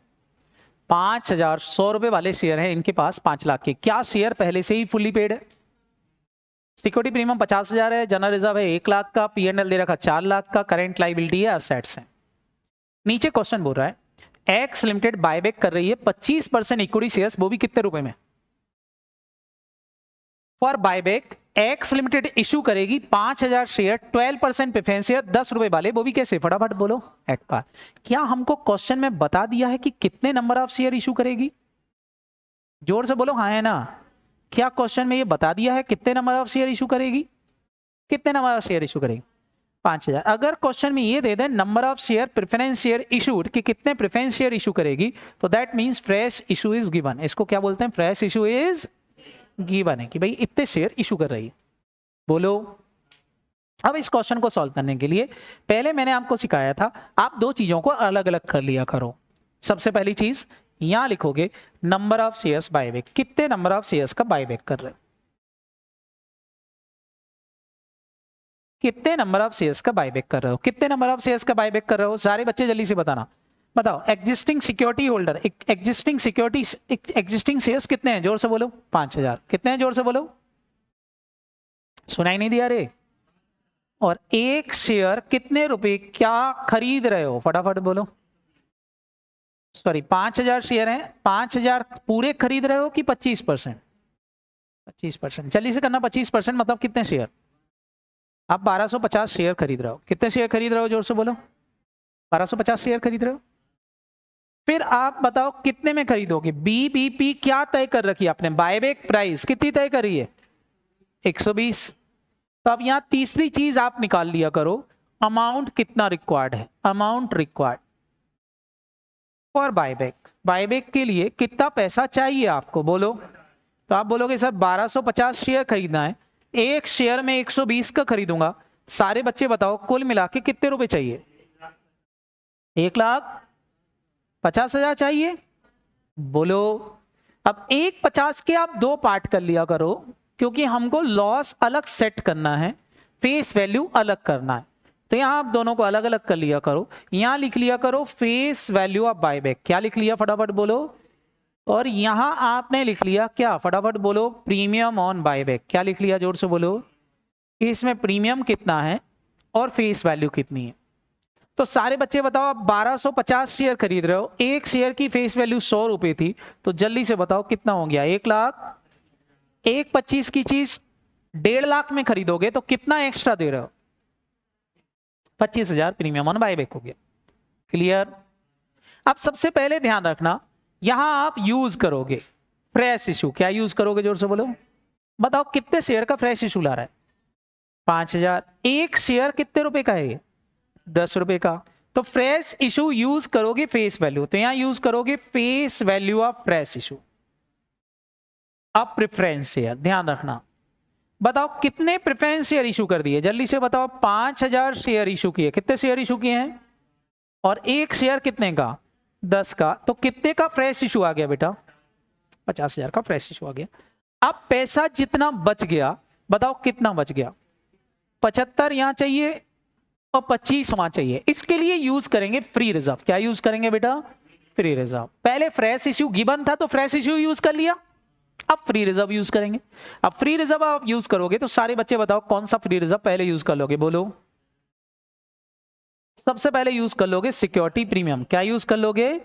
S1: 5,100 रुपए वाले शेयर है इनके पास 5 लाख के। क्या शेयर पहले से ही फुल्ली पेड है, सिक्योरिटी प्रीमियम 50,000 है, जनरल रिजर्व है 1 लाख का, पी एंड एल दे रखा 4 लाख का, करेंट लाइबिलिटी है, असेट्स है। नीचे क्वेश्चन बोल रहा है एक्स लिमिटेड बायबैक कर रही है 25% इक्विटी शेयर्स, वो भी कितने रुपए में। For buyback x limited issue करेगी 5,000 शेयर, 12% प्रेफरेंस शेयर 10 रुपए वाले, वो भी कैसे, फटाफट बोलो एक बार। क्या हमको क्वेश्चन में बता दिया है कि कितने नंबर ऑफ शेयर इशू करेगी, जोर से बोलो हाँ है ना। क्या क्वेश्चन में ये बता दिया है कितने नंबर ऑफ शेयर इशू करेगी, कितने नंबर ऑफ शेयर इशू करेगी, 5,000। अगर क्वेश्चन में ये दे दें number of share preference share issued कि कितने प्रेफरेंस शेयर इशू करेगी, तो that means fresh issue is given. इसको क्या बोलते हैं, फ्रेश इशू इज गिवन है कि भाई इतने शेयर इशू कर रही है। बोलो अब इस क्वेश्चन को सॉल्व करने के लिए पहले मैंने आपको सिखाया था, आप 2 चीजों को अलग अलग कर लिया करो। सबसे पहली चीज यहां लिखोगे नंबर ऑफ शेयर्स बायबैक, कितने नंबर ऑफ शेयर्स का बायबैक कर रहे हो, कितने नंबर ऑफ शेयर्स का बायबैक कर रहे हो, कितने नंबर ऑफ शेयर्स का बायबैक कर रहे हो। सारे बच्चे जल्दी से बताना, बताओ। Existing security holder, existing security, existing shares कितने हैं, जोर से बोलो, 5,000। कितने हैं, जोर से बोलो, सुनाई नहीं दिया रे। और एक शेयर कितने रुपए क्या खरीद रहे हो, फटाफट बोलो। सॉरी 5,000 शेयर हैं, 5,000 पूरे खरीद रहे हो कि 25%, 25%। जल्दी से करना, 25% मतलब कितने शेयर, आप 1250 शेयर खरीद रहे हो। कितने शेयर खरीद रहे हो, जोर से बोलो, 1250 शेयर खरीद रहे हो। फिर आप बताओ कितने में खरीदोगे। बीबीपी क्या तय कर रखी है आपने, बायबैक प्राइस कितनी तय करी है, 120। तो अब यहां तीसरी चीज आप निकाल लिया करो, अमाउंट कितना रिक्वायर्ड है, amount required for buyback. Buyback के लिए कितना पैसा चाहिए आपको, बोलो। तो आप बोलोगे सर 1250 शेयर खरीदना है, एक शेयर में 120 का खरीदूंगा। सारे बच्चे बताओ कुल मिला के कितने रुपए चाहिए, 1,50,000 चाहिए, बोलो। अब 1,50 के आप 2 पार्ट कर लिया करो, क्योंकि हमको लॉस अलग सेट करना है, फेस वैल्यू अलग करना है। तो यहां आप दोनों को अलग अलग कर लिया करो। यहां लिख लिया करो फेस वैल्यू ऑफ बायबैक, क्या लिख लिया, फटाफट बोलो। और यहां आपने लिख लिया क्या, फटाफट बोलो, प्रीमियम ऑन बायबैक। क्या लिख लिया, जोर से बोलो, इसमें प्रीमियम कितना है और फेस वैल्यू कितनी है। तो सारे बच्चे बताओ, आप 1250 शेयर खरीद रहे हो, एक शेयर की फेस वैल्यू 100 रुपए थी, तो जल्दी से बताओ कितना हो गया, 1 लाख। 1,25 की चीज 1.5 लाख में खरीदोगे तो कितना एक्स्ट्रा दे रहे हो, 25,000 प्रीमियम ऑन बायबैक हो गया। क्लियर। अब सबसे पहले ध्यान रखना, यहां आप यूज करोगे फ्रेश इशू। क्या यूज करोगे, जोर से बोलो, बताओ कितने शेयर का फ्रेश इशू ला रहा है, 5,000। एक शेयर कितने रुपए का है, 10 रुपए का। तो फ्रेश इशू यूज करोगे फेस वैल्यू, तो यहां यूज करोगे face value of fresh issue. अब प्रेफरेंस शेयर ध्यान रखना, बताओ कितने प्रेफरेंस शेयर इशू कर दिए, जल्दी से बताओ। 5,000 शेयर इशू किए, कितने शेयर इशू किए हैं, और एक शेयर कितने का, 10 का। तो कितने का फ्रेश इशू आ गया बेटा, 50,000 का फ्रेश इशू आ गया। अब पैसा जितना बच गया, बताओ कितना बच गया, 75 यहां चाहिए और 25वां चाहिए। इसके लिए यूज करेंगे फ्री रिजर्व। क्या यूज करेंगे बेटा? Free reserve. पहले फ्रेश इश्यू गिवन था तो फ्रेश इश्यू यूज कर लिया, अब फ्री रिजर्व यूज करेंगे। अब फ्री रिजर्व आप यूज करोगे तो सारे बच्चे बताओ कौन सा फ्री रिजर्व पहले यूज कर लोगे? बोलो। सबसे पहले यूज कर लोगे सिक्योरिटी प्रीमियम। क्या यूज कर लोगे?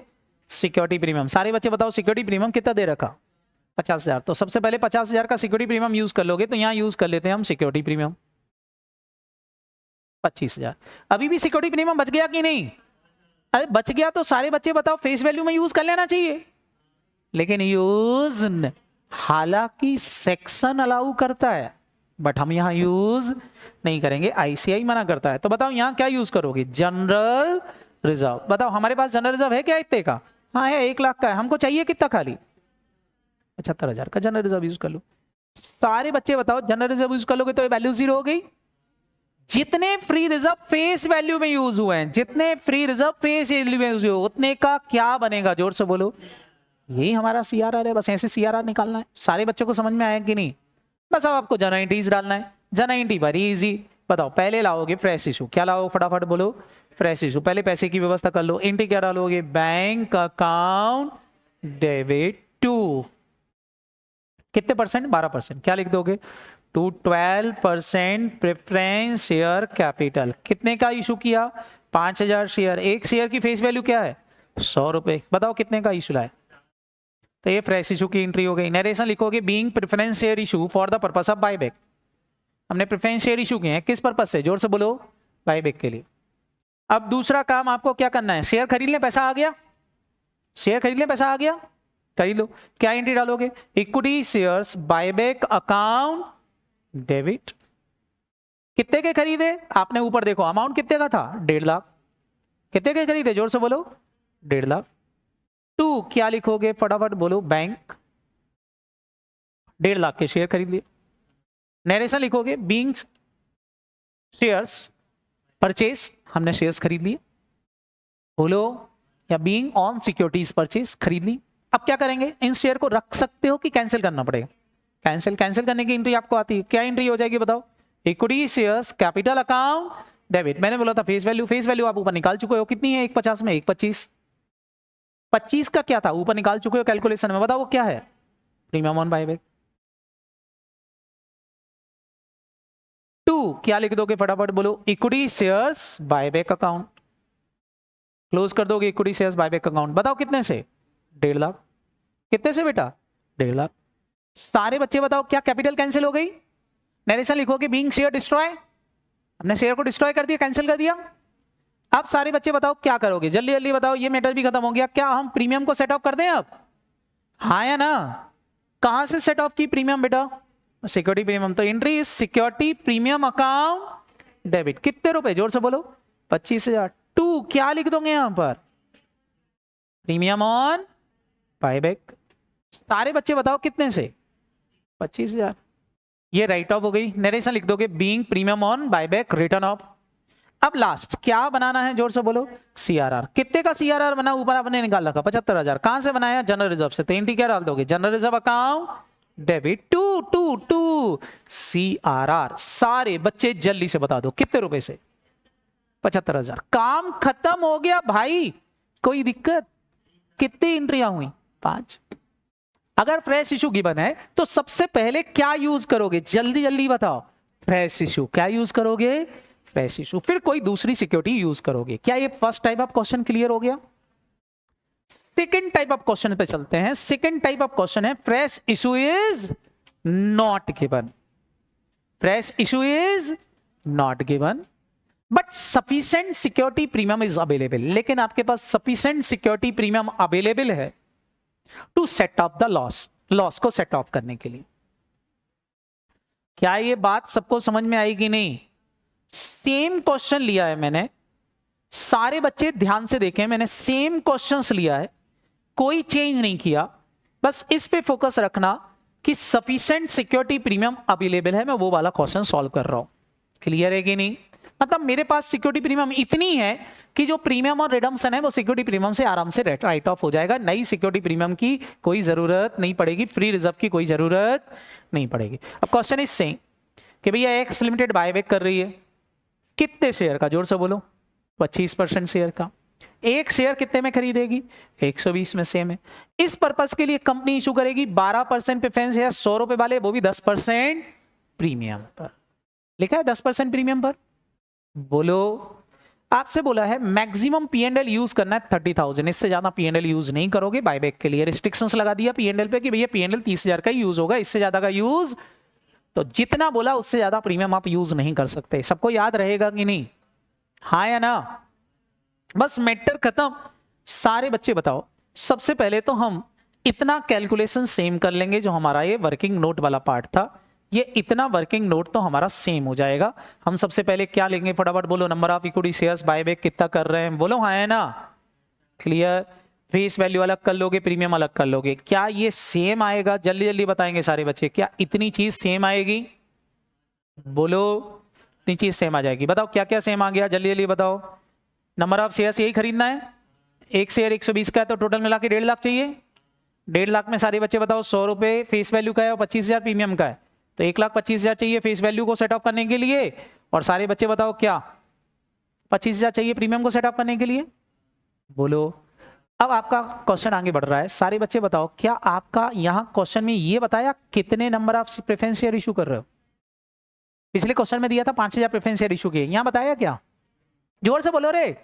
S1: Security premium. सारे बच्चे बताओ सिक्योरिटी प्रीमियम कितना दे रखा? 50,000। तो सबसे पहले 50,000 का सिक्योरिटी प्रीमियम यूज कर लोगे, तो यहां यूज कर लेते हैं हम सिक्योरिटी प्रीमियम 25,000। अभी भी सिक्योरिटी प्रीमियम बच गया कि नहीं? अरे बच गया तो सारे बच्चे बताओ फेस वैल्यू में यूज कर लेना चाहिए, लेकिन यूज हालांकि सेक्शन अलाउ करता है बट हम यहां यूज नहीं करेंगे, आईसीआई मना करता है। तो बताओ यहां क्या यूज करोगे? General reserve. बताओ हमारे पास जनरल रिजर्व है क्या इतने का? हाँ है, 1 लाख का है। हमको चाहिए कितना? खाली 75,000 का जनरल रिजर्व यूज कर लो। सारे बच्चे बताओ जनरल रिजर्व यूज कर लोगे तो ये वैल्यू 0 हो गई। जितने फ्री रिजर्व फेस वैल्यू में यूज हुए हैं, जितने फ्री रिजर्व फेस वैल्यू में यूज हुए उतने का क्या बनेगा? जोर से बोलो। यही हमारा सीआरआर है। बस ऐसे सीआरआर निकालना है। सारे बच्चों को समझ में आया कि नहीं? बस अब आपको जन एंट्रीज डालना है। जन एंट्री वेरी इजी। बताओ पहले लाओगे फ्रेश इशू। क्या लाओ? फटाफट बोलो। Fresh issue. पहले पैसे की व्यवस्था कर लो। एंट्री क्या डालोगे? बैंक अकाउंट डेबिट टू कितने परसेंट? 12%। क्या लिख दोगे? To 12% preference share capital. कितने का इशू किया? 5,000 शेयर। एक शेयर की फेस वैल्यू क्या है? 100 रुपए। बताओ कितने का इशू लाए? तो ये फ्रेश इशू की एंट्री हो गई। नरेशन लिखोगे being preference share issue for the purpose of buyback. हमने प्रेफरेंस शेयर इशू किए हैं, किस पर्पस से? जोर से बोलो। बायबैक के लिए। अब दूसरा काम आपको क्या करना है? शेयर खरीद ले, पैसा आ गया। शेयर खरीद ले, पैसा आ गया, खरीद लो। क्या एंट्री डालोगे? Equity shares buyback account debit. कितने के खरीदे आपने? ऊपर देखो अमाउंट कितने का था? 1.5 लाख। कितने के खरीदे? जोर से बोलो। 1.5 लाख। टू क्या लिखोगे? फटाफट बोलो। बैंक। 1.5 लाख के शेयर खरीद लिए। नरेशन लिखोगे बीइंग शेयर्स परचेस। हमने शेयर्स खरीद लिए। बोलो। या बीइंग ऑन सिक्योरिटीज परचेस, खरीद ली। अब क्या करेंगे? इन शेयर को रख सकते हो कि कैंसिल करना पड़ेगा? कैंसिल। कैंसिल करने की एंट्री आपको आती है। क्या एंट्री हो जाएगी बताओ? Equity shares capital account debit. मैंने बोला था फेस वैल्यू। फेस वैल्यू आप ऊपर निकाल चुके हो। कितनी है? 150 में 125। 25 का क्या था? ऊपर निकाल चुके हो कैलकुलेशन में। बताओ वो क्या है? Premium on buyback. टू क्या लिख दोगे? फटाफट बोलो। Equity shares buyback account. Close कर दोगे इक्विटी शेयर्स बायबैक अकाउंट। बताओ कितने से? 1.5 लाख। कितने से बेटा? 1.5 लाख। सारे बच्चे बताओ क्या कैपिटल कैंसिल हो गई? नरेशन लिखोगे बीइंग शेयर डिस्ट्रॉय। हमने शेयर को डिस्ट्रॉय कर दिया, कैंसिल कर दिया। अब सारे बच्चे बताओ क्या करोगे? जल्दी जल्दी बताओ। ये मैटर भी खत्म हो गया। क्या हम प्रीमियम को सेट ऑफ कर दें अब? हाँ या ना? कहां से सेट ऑफ की प्रीमियम बेटा? Security premium. तो entry is security premium account debit. कितने रुपए? जोर से बोलो। 25,000। टू क्या लिख दोगे यहां पर? Premium on buyback. सारे बच्चे बताओ कितने से? 25,000। ये राइट ऑफ हो गई। नरेशन लिख दोगे being premium on buyback return of. अब लास्ट क्या बनाना है? जोर से बोलो। सीआरआर। कितने का सीआरआर बना? ऊपर आपने निकाल रखा 75,000। कहां से बनाया? जनरल रिजर्व से। तो एंट्री क्या डाल दोगे? General reserve account debit to to to CRR. सारे बच्चे जल्दी से बता दो कितने रुपए से? 75,000। काम खत्म हो गया भाई। कोई दिक्कत? कितनी एंट्रियां हुई? 5। अगर फ्रेश इशू गिवन है तो सबसे पहले क्या यूज करोगे? जल्दी जल्दी बताओ। Fresh issue. क्या यूज करोगे? Fresh issue. फिर कोई दूसरी सिक्योरिटी यूज करोगे। क्या ये first type of question clear हो गया? सेकेंड टाइप ऑफ क्वेश्चन पे चलते हैं। सेकेंड टाइप ऑफ क्वेश्चन है fresh issue is not given. Fresh issue is not given but sufficient security premium is available. लेकिन आपके पास सफिशिएंट सिक्योरिटी प्रीमियम अवेलेबल है to set off the loss को set of करने के लिए। क्या ये बात सबको समझ में आएगी? नहीं? सेम क्वेश्चन लिया है मैंने। सारे बच्चे ध्यान से देखें, मैंने सेम क्वेश्चंस लिया है, कोई चेंज नहीं किया। बस इस पे फोकस रखना कि सफिशिएंट सिक्योरिटी प्रीमियम अवेलेबल है। मैं वो वाला क्वेश्चन सॉल्व कर रहा हूं। क्लियर है कि नहीं? मतलब मेरे पास सिक्योरिटी प्रीमियम इतनी है कि जो प्रीमियम और रिडम्पशन है वो सिक्योरिटी प्रीमियम से आराम से राइट ऑफ हो जाएगा। नई सिक्योरिटी प्रीमियम की कोई जरूरत नहीं पड़ेगी, फ्री रिजर्व की कोई जरूरत नहीं पड़ेगी। अब क्वेश्चन इज सेइंग कि भैया एक्स लिमिटेड बायबैक कर रही है, कितने शेयर का, जोर से बोलो, 25% शेयर का। एक शेयर कितने में खरीदेगी, 120 में, सेम है। इस पर्पस के लिए कंपनी इशू करेगी 12% प्रेफरेंस शेयर 100 रुपए वाले, वो भी 10% प्रीमियम पर। लिखा है 10% प्रीमियम पर। बोलो, आपसे बोला है मैक्सिमम P&L यूज करना है 30,000, इससे ज्यादा P&L यूज नहीं करोगे बायबैक के लिए। रिस्ट्रिक्शंस लगा दिया P&L पे कि भैया P&L 30,000 का यूज होगा, इससे ज्यादा का यूज, तो जितना बोला उससे ज्यादा प्रीमियम आप यूज नहीं कर सकते। सबको याद रहेगा कि नहीं, हाँ या ना? बस मैटर खत्म। सारे बच्चे बताओ, सबसे पहले तो हम इतना कैलकुलेशन सेम कर लेंगे, जो हमारा ये वर्किंग नोट वाला पार्ट था, ये इतना वर्किंग नोट तो हमारा सेम हो जाएगा। हम सबसे पहले क्या लेंगे, फटाफट बोलो, number of equity shares buyback कितना कर रहे हैं, बोलो हाँ है ना? क्लियर। फेस वैल्यू अलग कर लोगे, प्रीमियम अलग कर लोगे, क्या ये सेम आएगा? जल्दी जल्दी बताएंगे सारे बच्चे, क्या इतनी चीज सेम आएगी? बोलो, इतनी चीज सेम आ जाएगी। बताओ क्या क्या सेम आ गया, जल्दी जल्दी बताओ। नंबर ऑफ शेयर्स यही खरीदना है, एक शेयर 120 का है, तो टोटल मिला के 1.5 लाख चाहिए। 1.5 लाख में सारे बच्चे बताओ 100 रुपए फेस वैल्यू का है और 25,000 प्रीमियम का है, तो 1,25,000 चाहिए फेस वैल्यू को सेट अप करने के लिए, और सारे बच्चे बताओ क्या 25,000 चाहिए प्रीमियम को सेट अप करने के लिए। बोलो, अब आपका क्वेश्चन आगे बढ़ रहा है। सारे बच्चे बताओ, क्या आपका यहां क्वेश्चन में ये बताया कितने नंबर आप प्रेफरेंस शेयर इशू कर रहे हो? पिछले क्वेश्चन में दिया था 5,000 प्रेफरेंस शेयर इशू किए, यहां बताया क्या? जोर से बोलो रे,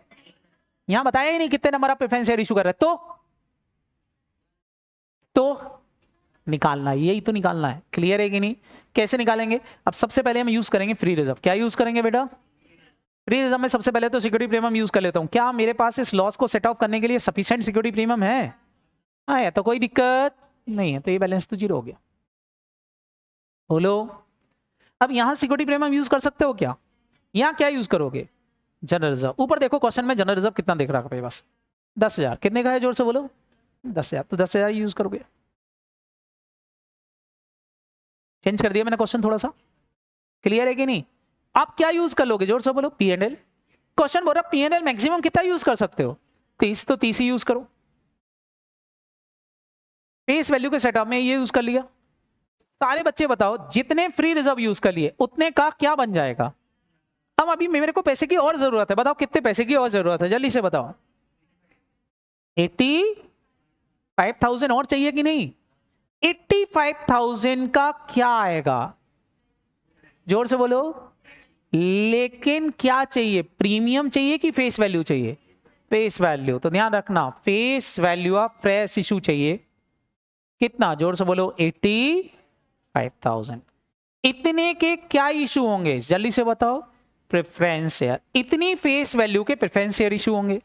S1: यहां बताया ही नहीं कितने नंबर आप प्रेफरेंस शेयर इशू कर रहे हैं। तो निकालना है, यही तो निकालना है। क्लियर है कि नहीं? कैसे निकालेंगे? अब सबसे पहले हम यूज करेंगे फ्री रिजर्व। क्या यूज करेंगे बेटा? फ्री रिजर्व में सबसे पहले तो सिक्योरिटी प्रीमियम यूज कर लेता हूं। क्या मेरे पास इस लॉस को सेट ऑफ करने के लिए सफिशिएंट सिक्योरिटी प्रीमियम है? हाँ है, तो कोई दिक्कत नहीं है, तो ये बैलेंस तो 0 हो गया। बोलो, अब यहां सिक्योरिटी प्रीमियम यूज कर सकते हो क्या? यहां क्या यूज करोगे? General reserve. ऊपर देखो क्वेश्चन में जनरल रिजर्व कितना देख रहा है बस, 10,000। कितने का है, जोर से बोलो? 10,000, तो 10,000 यूज करोगे। चेंज कर दिया मैंने क्वेश्चन थोड़ा सा। क्लियर है कि नहीं? आप क्या यूज कर लोगे, जोर से बोलो? P&L। क्वेश्चन बोल रहा P&L मैक्सिमम कितना यूज कर सकते हो? 30, तो 30 ही यूज करो। फेस वैल्यू के सेटअप में ये यूज कर लिया। सारे बच्चे बताओ, जितने फ्री रिजर्व यूज कर लिए उतने का क्या बन जाएगा? अब अभी मेरे को पैसे की और जरूरत है, बताओ कितने पैसे की और जरूरत है, जल्दी से बताओ। 85,000 और चाहिए कि नहीं? 85,000 का क्या आएगा, जोर से बोलो। लेकिन क्या चाहिए, प्रीमियम चाहिए कि फेस वैल्यू चाहिए? Face value. तो ध्यान रखना, face value of fresh issue चाहिए कितना, जोर से बोलो? 85,000। इतने के क्या इशू होंगे, जल्दी से बताओ? Preference share. इतनी फेस वैल्यू के प्रेफरेंस शेयर इशू होंगे,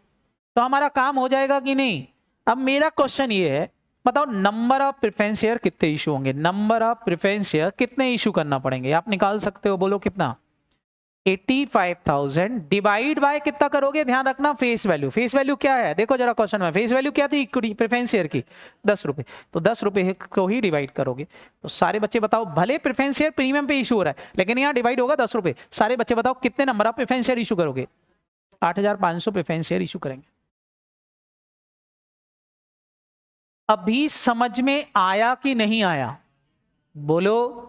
S1: तो हमारा काम हो जाएगा कि नहीं? अब मेरा क्वेश्चन ये है, बताओ नंबर ऑफ प्रेफरेंस शेयर कितने इशू होंगे? नंबर ऑफ प्रेफरेंस शेयर कितने इशू करना पड़ेंगे, आप निकाल सकते हो, बोलो कितना? 85,000 डिवाइड बाय कितना करोगे, ध्यान रखना फेस वैल्यू। फेस वैल्यू क्या है, देखो जरा क्वेश्चन में फेस वैल्यू क्या थी इक्विटी प्रेफरेंस शेयर की? 10 रुपए। तो 10 रुपए को ही डिवाइड करोगे। तो सारे बच्चे बताओ, भले प्रेफरेंस शेयर प्रीमियम पे इशू हो रहा है, लेकिन यहाँ डिवाइड होगा 10 रुपए। सारे बच्चे बताओ कितने number of preference share issue करोगे? 8,500 प्रेफरेंस शेयर इशू करेंगे। अभी समझ में आया कि नहीं आया, बोलो।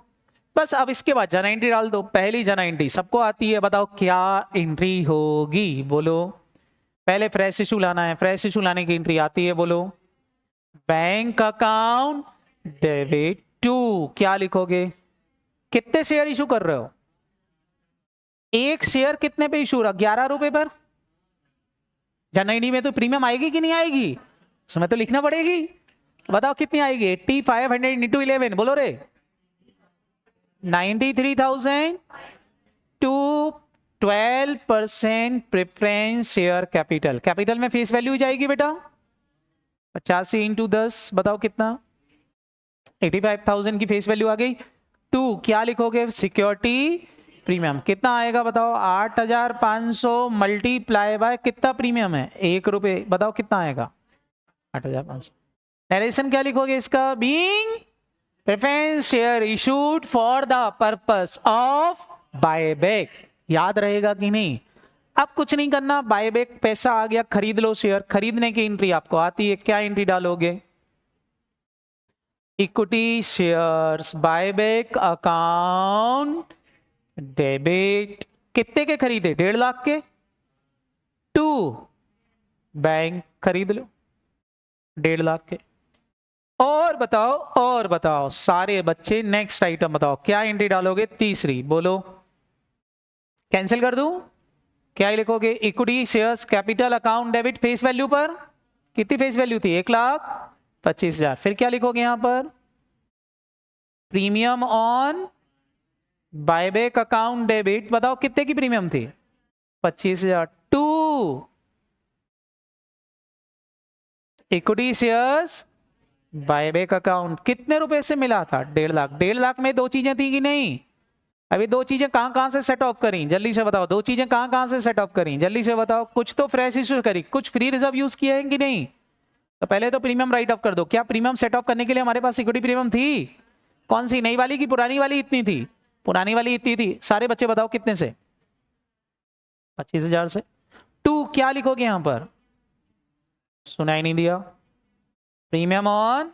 S1: बस अब इसके बाद जन एंट्री डाल दो। पहली जन एंट्री सबको आती है, बताओ क्या एंट्री होगी, बोलो। पहले फ्रेश इशू लाना है, फ्रेश इशू लाने की एंट्री आती है, बोलो। बैंक अकाउंट डेबिट टू, क्या लिखोगे? कितने शेयर इशू कर रहे हो? एक शेयर कितने पे इशू रहा? 11 रुपए पर। जन एंट्री में तो प्रीमियम आएगी कि नहीं आएगी? उसमें तो लिखना पड़ेगी। बताओ कितनी आएगी? 8500 इंटू 11, बोलो रे। 93,000 टू 12% प्रेफरेंस शेयर कैपिटल। कैपिटल में फेस वैल्यू जाएगी बेटा 85 इंटू 10, बताओ कितना? 85,000 की फेस वैल्यू आ गई। टू क्या लिखोगे? Security premium. कितना आएगा बताओ? 8,500 मल्टीप्लाई बाय कितना प्रीमियम है? 1 रुपए। बताओ कितना आएगा? 8,500। नरेशन क्या लिखोगे इसका? Being preference share issued for the purpose of buyback. याद रहेगा कि नहीं? अब कुछ नहीं करना, बायबैक पैसा आ गया, खरीद लो शेयर। खरीदने की एंट्री आपको आती है, क्या एंट्री डालोगे? Equity shares buyback account debit कितने के खरीदे? 1.5 लाख के। 2 बैंक खरीद लो 1.5 लाख के। और बताओ सारे बच्चे, नेक्स्ट आइटम बताओ क्या एंट्री डालोगे? तीसरी, बोलो। कैंसिल कर दूं? क्या लिखोगे? Equity shares capital account debit face value पर कितनी फेस वैल्यू थी? 1,25,000। फिर क्या लिखोगे यहां पर? Premium on buyback account debit, बताओ कितने की प्रीमियम थी? 25,000। 2 इक्विटी शेयर्स बायबैक अकाउंट कितने रुपए से मिला था? 1.5 लाख। 1.5 लाख में दो चीजें थी कि नहीं? अभी दो चीजें कहां से सेट ऑफ करी? जल्दी से बताओ। दो चीजें कहां से सेट ऑफ करी? जल्दी से बताओ। कुछ तो फ्रेश इश्यू करी, कुछ फ्री रिजर्व यूज किए हैं कि नहीं? तो पहले तो प्रीमियम राइट ऑफ कर दो। क्या प्रीमियम सेट ऑफ करने के लिए हमारे पास इक्विटी प्रीमियम थी? कौन सी, नई वाली की पुरानी वाली? इतनी थी। पुरानी वाली इतनी थी। सारे बच्चे बताओ कितने से? 25,000 से। 2 क्या लिखोगे यहां पर? सुनाई नहीं दिया। Premium on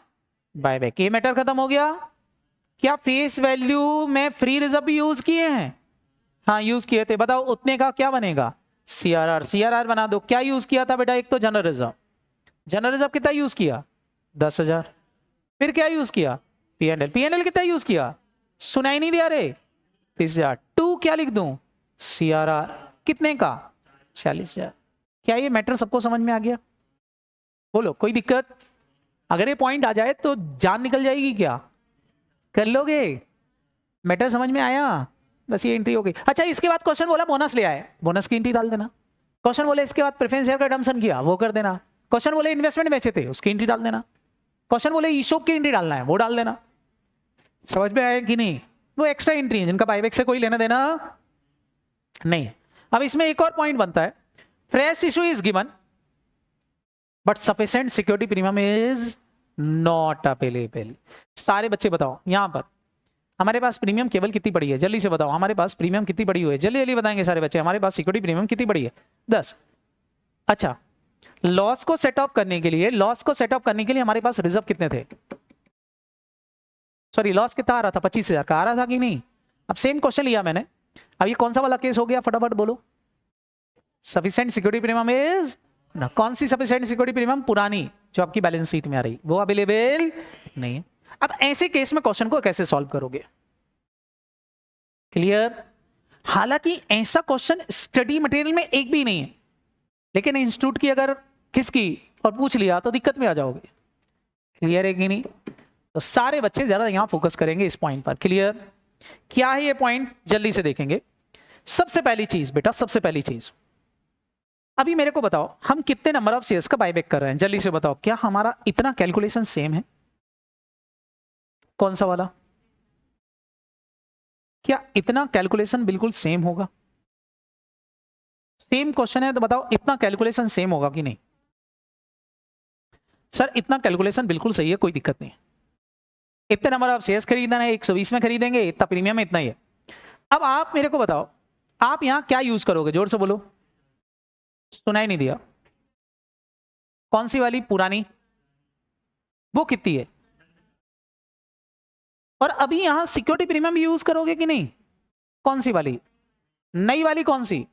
S1: buyback. ये मैटर खत्म हो गया। क्या फेस वैल्यू में फ्री रिजर्व भी यूज किए हैं? हाँ यूज किए थे। बताओ उतने का क्या बनेगा? सीआरआर। सीआरआर बना दो। क्या यूज किया था बेटा? एक तो जनरल रिजर्व। जनरल रिजर्व कितना यूज किया? 10,000। फिर क्या यूज किया? पीएनएल। पीएनएल कितना यूज किया? सुनाई नहीं दिया रे। 30,000। 2 क्या लिख दूं? सीआरआर कितने का? 40,000। क्या ये मैटर सबको समझ में आ गया? बोलो कोई दिक्कत? अगर ये पॉइंट आ जाए तो जान निकल जाएगी क्या? कर लोगे? मैटर समझ में आया? बस ये एंट्री हो गई। अच्छा इसके बाद क्वेश्चन बोला बोनस ले आए, बोनस की एंट्री डाल देना। क्वेश्चन बोले इसके बाद प्रेफरेंस शेयर का रिडम्पशन किया, वो कर देना। क्वेश्चन बोले इन्वेस्टमेंट बेचे थे, उसकी एंट्री डाल देना। क्वेश्चन बोले ईशॉप की एंट्री डालना है, वो डाल देना। समझ में आया कि नहीं? वो एक्स्ट्रा एंट्री है जिनका बायबैक से कोई लेना देना नहीं। अब इसमें एक और पॉइंट बनता है, fresh issue is given but sufficient security premium is not available. सारे बच्चे बताओ यहां पर हमारे पास प्रीमियम केवल कितनी पड़ी है? जल्दी से बताओ हमारे पास प्रीमियम कितनी पड़ी हुई है? जल्दी जल्दी बताएंगे सारे बच्चे। हमारे पास सिक्योरिटी प्रीमियम कितनी पड़ी है? 10। अच्छा लॉस को सेट ऑफ करने के लिए, लॉस को सेट ऑफ करने के लिए हमारे पास रिजर्व कितने थे? सॉरी लॉस कितना आ रहा था? 25,000 का आ रहा था कि नहीं? अब सेम क्वेश्चन लिया मैंने। अब ये कौन सा वाला केस हो गया? फटाफट बोलो। सफिशिएंट सिक्योरिटी प्रीमियम इज ना, कौन सी सफिशिएंट सिक्योरिटी प्रीमियम? पुरानी जो आपकी बैलेंस शीट में आ रही, वो अवेलेबल नहीं है। अब ऐसे केस में क्वेश्चन को कैसे सॉल्व करोगे? क्लियर? हालांकि ऐसा क्वेश्चन स्टडी मटेरियल में एक भी नहीं है, लेकिन इंस्टीट्यूट की अगर किसकी और पूछ लिया तो दिक्कत में आ जाओगे। क्लियर है कि नहीं? तो सारे बच्चे ज्यादा यहां फोकस करेंगे इस पॉइंट पर। क्लियर? क्या है ये पॉइंट? जल्दी से देखेंगे। सबसे पहली चीज बेटा, सबसे पहली चीज, अभी मेरे को बताओ हम कितने नंबर ऑफ शेयर्स का बायबैक कर रहे हैं? जल्दी से बताओ। क्या हमारा इतना कैलकुलेशन सेम है? कौन सा वाला? क्या इतना कैलकुलेशन बिल्कुल सेम होगा? सेम क्वेश्चन है तो बताओ इतना कैलकुलेशन सेम होगा कि नहीं? सर इतना कैलकुलेशन बिल्कुल सही है, कोई दिक्कत नहीं। इतने नंबर ऑफ शेयर्स खरीदना है, 120 में खरीदेंगे, इतना प्रीमियम में इतना ही है। अब आप मेरे को बताओ आप यहां क्या यूज करोगे? जोर से बोलो। सुनाई नहीं दिया। कौन सी वाली? पुरानी। वो कितनी है? और अभी यहां सिक्योरिटी प्रीमियम भी यूज करोगे कि नहीं? कौन सी वाली? नई वाली कौन सी?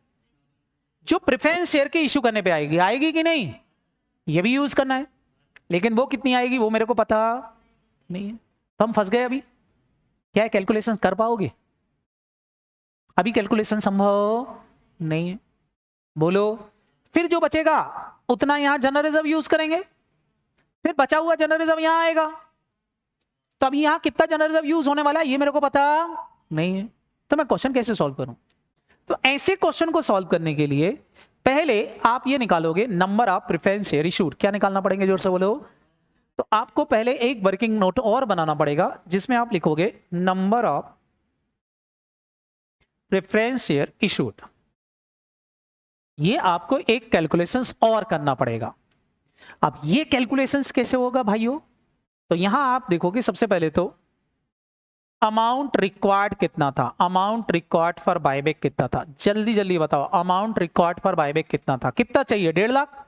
S1: जो प्रेफरेंस शेयर के इश्यू करने पे आएगी, आएगी कि नहीं? ये भी यूज करना है, लेकिन वो कितनी आएगी वो मेरे को पता नहीं है। तो हम फंस गए। अभी क्या कैलकुलेशन कर पाओगे? अभी कैलकुलेशन संभव नहीं है। बोलो। फिर जो बचेगा उतना यहां जनरल रिजर्व यूज करेंगे, फिर बचा हुआ जनरल रिजर्व यहां आएगा। तो अभी यहां कितना जनरल रिजर्व यूज होने वाला है ये मेरे को पता नहीं है, तो मैं क्वेश्चन कैसे सॉल्व करूं? तो ऐसे क्वेश्चन को सॉल्व करने के लिए पहले आप ये निकालोगे number of preference share issued. क्या निकालना पड़ेगा? जोर से बोलो। तो आपको पहले एक वर्किंग नोट और बनाना पड़ेगा जिसमें आप लिखोगे number of preference share issued. ये आपको एक कैलकुलेशंस और करना पड़ेगा। अब ये कैलकुलेशंस कैसे होगा भाइयों? तो यहां आप देखोगे सबसे पहले तो अमाउंट रिक्वायर्ड कितना था, अमाउंट रिक्वायर्ड फॉर बायबैक कितना था? जल्दी जल्दी बताओ अमाउंट रिक्वायर्ड फॉर बायबैक कितना था? कितना चाहिए? 1.5 लाख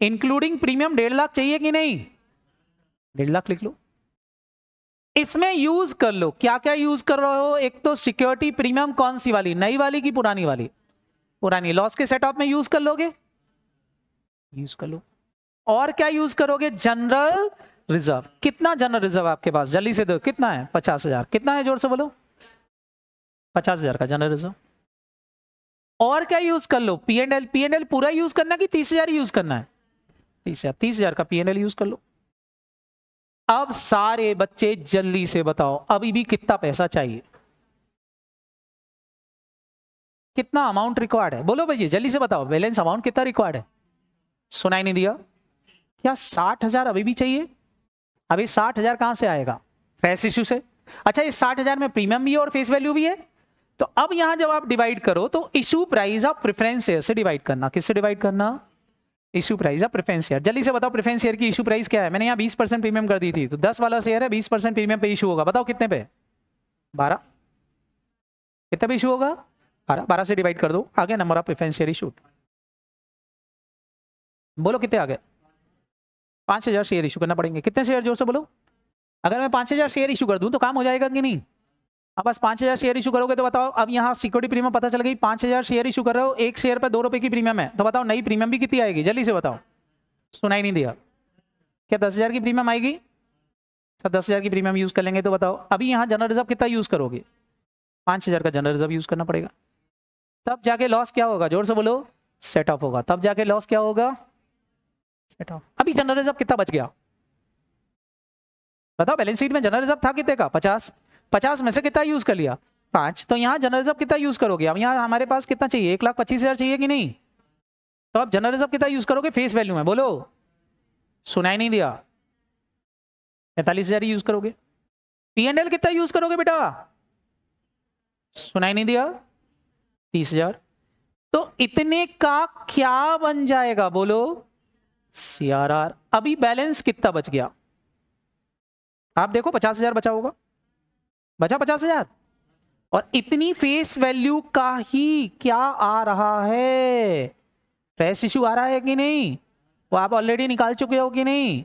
S1: इंक्लूडिंग प्रीमियम। 1.5 लाख चाहिए कि नहीं? 1.5 लाख लिख लो। इसमें यूज कर लो, क्या क्या यूज कर रहे हो? एक तो सिक्योरिटी प्रीमियम, कौन सी वाली, नई वाली की पुरानी वाली? पुरानी। लॉस के सेटअप में यूज कर लोगे, यूज कर लो। और क्या यूज करोगे? General reserve. कितना जनरल रिजर्व आपके पास, जल्दी से दो, कितना है? 50,000। कितना है, जोर से बोलो? 50,000 का जनरल रिजर्व। और क्या यूज कर लो? पीएनएल। पीएनएल पूरा यूज करना है कि 30,000 यूज करना है? 30,000। 30,000 का पीएनएल यूज कर लो। अब सारे बच्चे जल्दी से बताओ, अभी भी कितना पैसा चाहिए, कितना अमाउंट रिक्वायर्ड है? बोलो भैया, जल्दी से बताओ, बैलेंस अमाउंट कितना रिक्वायर्ड है? सुनाई नहीं दिया क्या? 60,000 अभी भी चाहिए? अभी 60,000 कहां से आएगा? फ्रेश इश्यू से। अच्छा, इस 60,000 में प्रीमियम भी है और फेस वैल्यू भी है। तो अब यहां जब आप डिवाइड करो तो issue price of preference share से डिवाइड करना। किससे डिवाइड करना? Issue price of preference share. जल्दी से बताओ, प्रेफरेंस शेयर की इशू प्राइस क्या है? मैंने यहाँ 20% प्रीमियम कर दी थी, तो 10 वाला शेयर है, 20% प्रीमियम पे इशू होगा। बताओ कितने पे? 12। कितने पे इशू होगा? 12। 12 से डिवाइड कर दो, आगे number of preference share issue. बोलो कितने आ गए? 5,000 शेयर इशू करना पड़ेंगे। कितने शेयर, जोर से बोलो? अगर मैं 5,000 शेयर इशू कर दूं तो काम हो जाएगा कि नहीं? अब बस 5,000 शेयर इशू करोगे तो बताओ, अब यहाँ सिक्योरिटी प्रीमियम पता चल गई, 5,000 शेयर इशू कर रहे हो, एक शेयर पर 2 रुपए की प्रीमियम है, तो बताओ नई प्रीमियम भी कितनी आएगी? जल्दी से बताओ। सुनाई नहीं दिया क्या? 10,000 की प्रीमियम आएगी। सब 10,000 की प्रीमियम यूज कर लेंगे तो बताओ अभी यहाँ जनरल रिजर्व कितना यूज करोगे? 5,000 का जनरल रिजर्व यूज करना पड़ेगा। तब जाके लॉस क्या होगा? जोर से बोलो। सेट ऑफ होगा। तब जाके लॉस क्या होगा? Set of. अभी जनरल रिजर्व कितना बच गया बताओ? बैलेंस शीट में जनरल रिजर्व था कितने का? 50। 50 में से कितना यूज कर लिया? 5। तो यहाँ जनरल रिजर्व कितना यूज करोगे? अब यहाँ हमारे पास कितना चाहिए? 1,25,000 चाहिए कि नहीं? तो अब जनरल रिजर्व कितना यूज करोगे फेस वैल्यू में? बोलो। सुनाई नहीं दिया? 45,000 यूज करोगे। पीएनएल कितना यूज करोगे बेटा? सुनाई नहीं दिया? 30,000। तो इतने का क्या बन जाएगा? बोलो। सीआरआर। अभी बैलेंस कितना बच गया? आप देखो 50,000 बचा होगा, बचा 50,000। और इतनी फेस वैल्यू का ही क्या आ रहा है? फ्रेश इशू आ रहा है कि नहीं? वो आप ऑलरेडी निकाल चुके हो कि नहीं?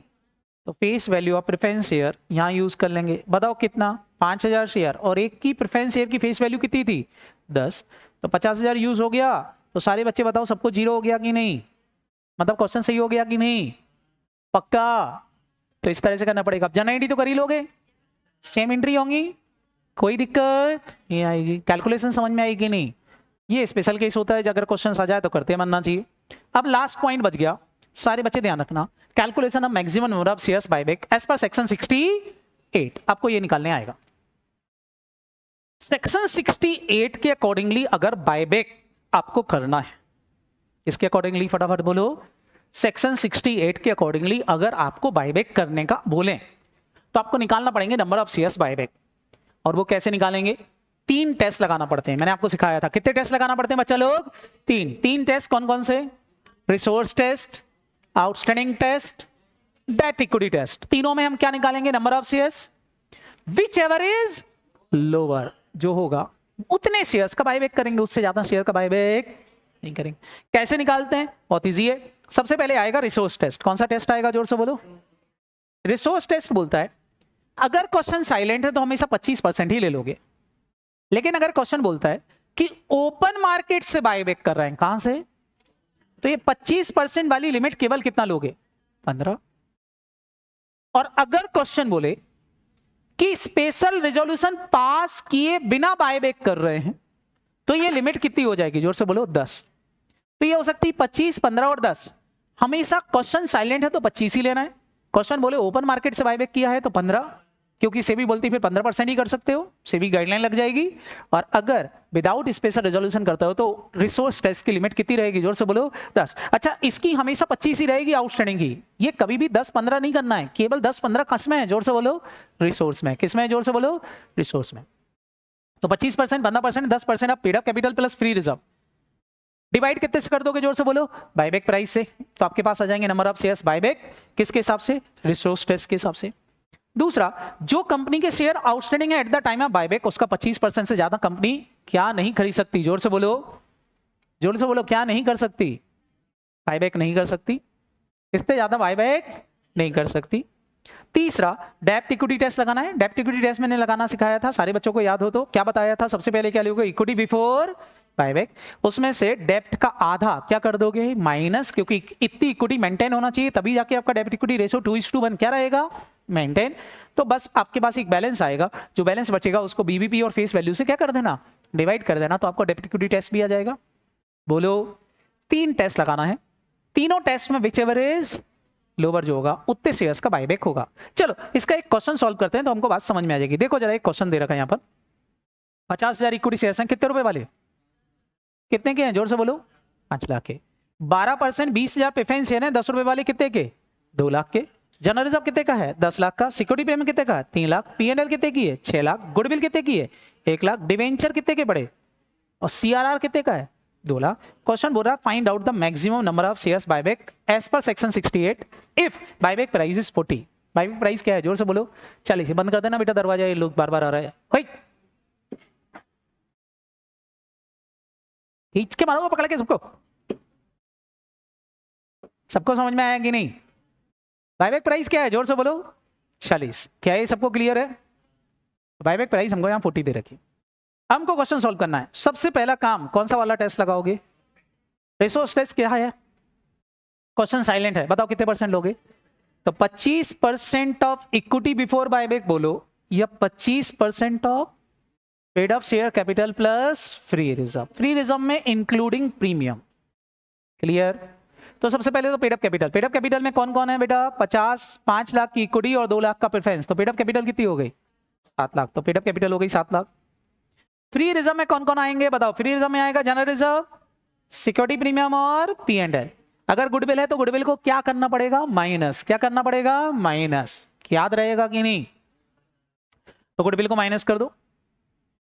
S1: तो face value of preference share यहां यूज कर लेंगे। बताओ कितना? 5,000 शेयर और एक की प्रेफरेंस शेयर की फेस वैल्यू कितनी थी? 10। तो 50,000 यूज हो गया। तो सारे बच्चे बताओ सबको 0 हो गया कि नहीं? मतलब क्वेश्चन सही हो गया कि नहीं? पक्का? तो इस तरह से करना पड़ेगा। अब जन आईडी तो कर ही लोगे, सेम एंट्री होंगी, कोई दिक्कत नहीं आएगी। कैलकुलेशन समझ में आएगी नहीं? ये स्पेशल केस होता है, अगर क्वेश्चन आ जाए तो करते बनना चाहिए। अब लास्ट पॉइंट बच गया, सारे बच्चे ध्यान रखना। Calculation of maximum number of shares buyback as per section 68। आपको ये निकालने आएगा। सेक्शन 68 के अकॉर्डिंगली अगर बायबैक आपको करना है, इसके अकॉर्डिंगली फटाफट बोलो। सेक्शन 68 के अकॉर्डिंगली अगर आपको बायबैक करने का बोले तो आपको निकालना पड़ेंगे नंबर ऑफ शेयर्स बायबैक। और वो कैसे निकालेंगे? 3 टेस्ट लगाना पड़ते हैं। मैंने आपको सिखाया था। कितने टेस्ट लगाना पड़ते हैं बच्चा लोग? 3 टेस्ट। कौन कौन से? Resource test, outstanding test, debt equity test. तीनों में हम क्या निकालेंगे? Number of shares whichever is lower. जो होगा उतने शेयर्स का बायबैक करेंगे, उससे ज्यादा शेयर का बायबैक नहीं करेंगे। कैसे निकालते हैं? बहुत इजी है। सबसे पहले आएगा रिसोर्स टेस्ट। कौन सा टेस्ट आएगा? जोर से बोलो। रिसोर्स टेस्ट बोलता है अगर क्वेश्चन साइलेंट है तो हमेशा 25% ही ले लोगे, लेकिन अगर क्वेश्चन बोलता है कि ओपन मार्केट से बायबैक कर रहे हैं, कहां से, तो ये 25% वाली लिमिट केवल कितना लोगे? 15। और अगर क्वेश्चन बोले कि स्पेशल रेजोल्यूशन पास किए बिना बायबैक कर रहे हैं, तो ये लिमिट कितनी हो जाएगी? जोर से बोलो। 10। तो ये हो सकती है 25, 15 और 10। हमेशा क्वेश्चन साइलेंट है तो 25 ही लेना है। क्वेश्चन बोले ओपन मार्केट से बायबैक किया है तो 15, क्योंकि सेबी बोलती फिर 15% ही कर सकते हो, सेबी गाइडलाइन लग जाएगी। और अगर विदाउट स्पेशल रेजोल्यूशन करते हो तो रिसोर्स टेस्ट की लिमिट कितनी रहेगी? जोर से बोलो। 10। अच्छा, इसकी हमेशा 25 ही रहेगी आउटस्टैंडिंग की। ये कभी भी 10-15 नहीं करना है, केवल 10-15 किसमें है? जोर से बोलो। रिसोर्स में। किसमें है? जोर से बोलो। रिसोर्स में। तो 25%, 15%, 10% आप paid up capital plus free reserve divide कितने से कर दोगे? जोर से बोलो। बायबैक प्राइस से। तो आपके पास आ जाएंगे नंबर ऑफ शेयर्स बायबैक किसके हिसाब से? रिसोर्स टेस्ट के हिसाब से। दूसरा, जो कंपनी के शेयर आउटस्टैंडिंग है at the time of buyback, उसका 25% से ज्यादा कंपनी क्या नहीं खरीद सकती? जोर से बोलो। जोर से बोलो। क्या नहीं कर सकती? बायबैक नहीं कर सकती। इससे ज्यादा बायबैक नहीं कर सकती। तीसरा डेप्ट इक्विटी टेस्ट लगाना है। डेप्ट इक्विटी टेस्ट मैंने लगाना सिखाया था, सारे बच्चों को याद हो तो क्या बताया था? सबसे पहले क्या लिखोगे? इक्विटी बिफोर बायबैक, उसमें से डेप्ट का आधा क्या कर दोगे? माइनस, क्योंकि इतनी इक्विटी मेंटेन होना चाहिए तभी जाके आपका डेप्ट इक्विटी रेशियो 2:1 क्या रहेगा? मेंटेन। तो बस आपके पास एक बैलेंस आएगा, जो बैलेंस बचेगा उसको बीबीपी और फेस वैल्यू से क्या कर देना? डिवाइड कर देना, तो आपको डेप्ट इक्विटी टेस्ट भी आ जाएगा। बोलो, 3 टेस्ट लगाना है, तीनों टेस्ट में विच एवर इज लोअर जो होगा उतने शेयर्स का बायबैक होगा। चलो इसका एक क्वेश्चन सॉल्व करते हैं तो हमको बात समझ में आ जाएगी। देखो जरा, एक क्वेश्चन दे रखा है यहाँ पर, 50,000 इक्विटी शेयर्स हैं, कितने रुपए वाले? कितने के हैं? जोर से बोलो। 5 लाख के। 12% 20,000 प्रेफरेंस शेयर है, 10 रुपए वाले कितने के? 2 लाख के। जनरल रिजर्व कितने का है? 10 लाख का। सिक्योरिटी पेमेंट कितने का है? 3 लाख। P&L कितने की है? 6 लाख। गुडविल कितने की है? 1 लाख। डिवेंचर कितने के पड़े? और CRR कितने का है? 2 लाख। क्वेश्चन बोल रहा है find out the maximum number of shares buyback as per section 68 if buyback price is 40। Buyback price क्या है? जोर से बोलो। चलिए बंद कर देना बेटा दरवाजा, ये लोग बार बार आ रहे हैं। खींच के मारो पकड़ के सबको। सबको समझ में आया कि नहीं? बायबैक प्राइस क्या है? जोर से बोलो। 40। क्या ये सबको क्लियर है? बायबैक प्राइस हमको यहाँ 40 दे रखी। हमको क्वेश्चन सॉल्व करना है। सबसे पहला काम कौन सा वाला टेस्ट लगाओगे? रिसोर्स टेस्ट क्या है? क्वेश्चन साइलेंट है, बताओ कितने परसेंट लोगे? तो 25% ऑफ इक्विटी बिफोर बायबैक बोलो, या 25% of paid of share capital plus free reserve. Free reserve में इंक्लूडिंग प्रीमियम। क्लियर? तो सबसे पहले तो paid up capital. Paid up capital में कौन कौन है बेटा? 5 लाख की इक्विटी और 2 लाख का प्रेफरेंस, तो पेड अप कैपिटल कितनी हो गई? 7 लाख। तो पेड अप कैपिटल हो गई 7 लाख। फ्री रिजर्व में कौन कौन आएंगे बताओ? फ्री रिजर्व में आएगा जनरल रिजर्व, सिक्योरिटी प्रीमियम और P&L। अगर गुडविल है तो गुडविल को क्या करना पड़ेगा? माइनस। क्या करना पड़ेगा? माइनस। याद रहेगा कि नहीं? तो गुडविल को माइनस कर दो,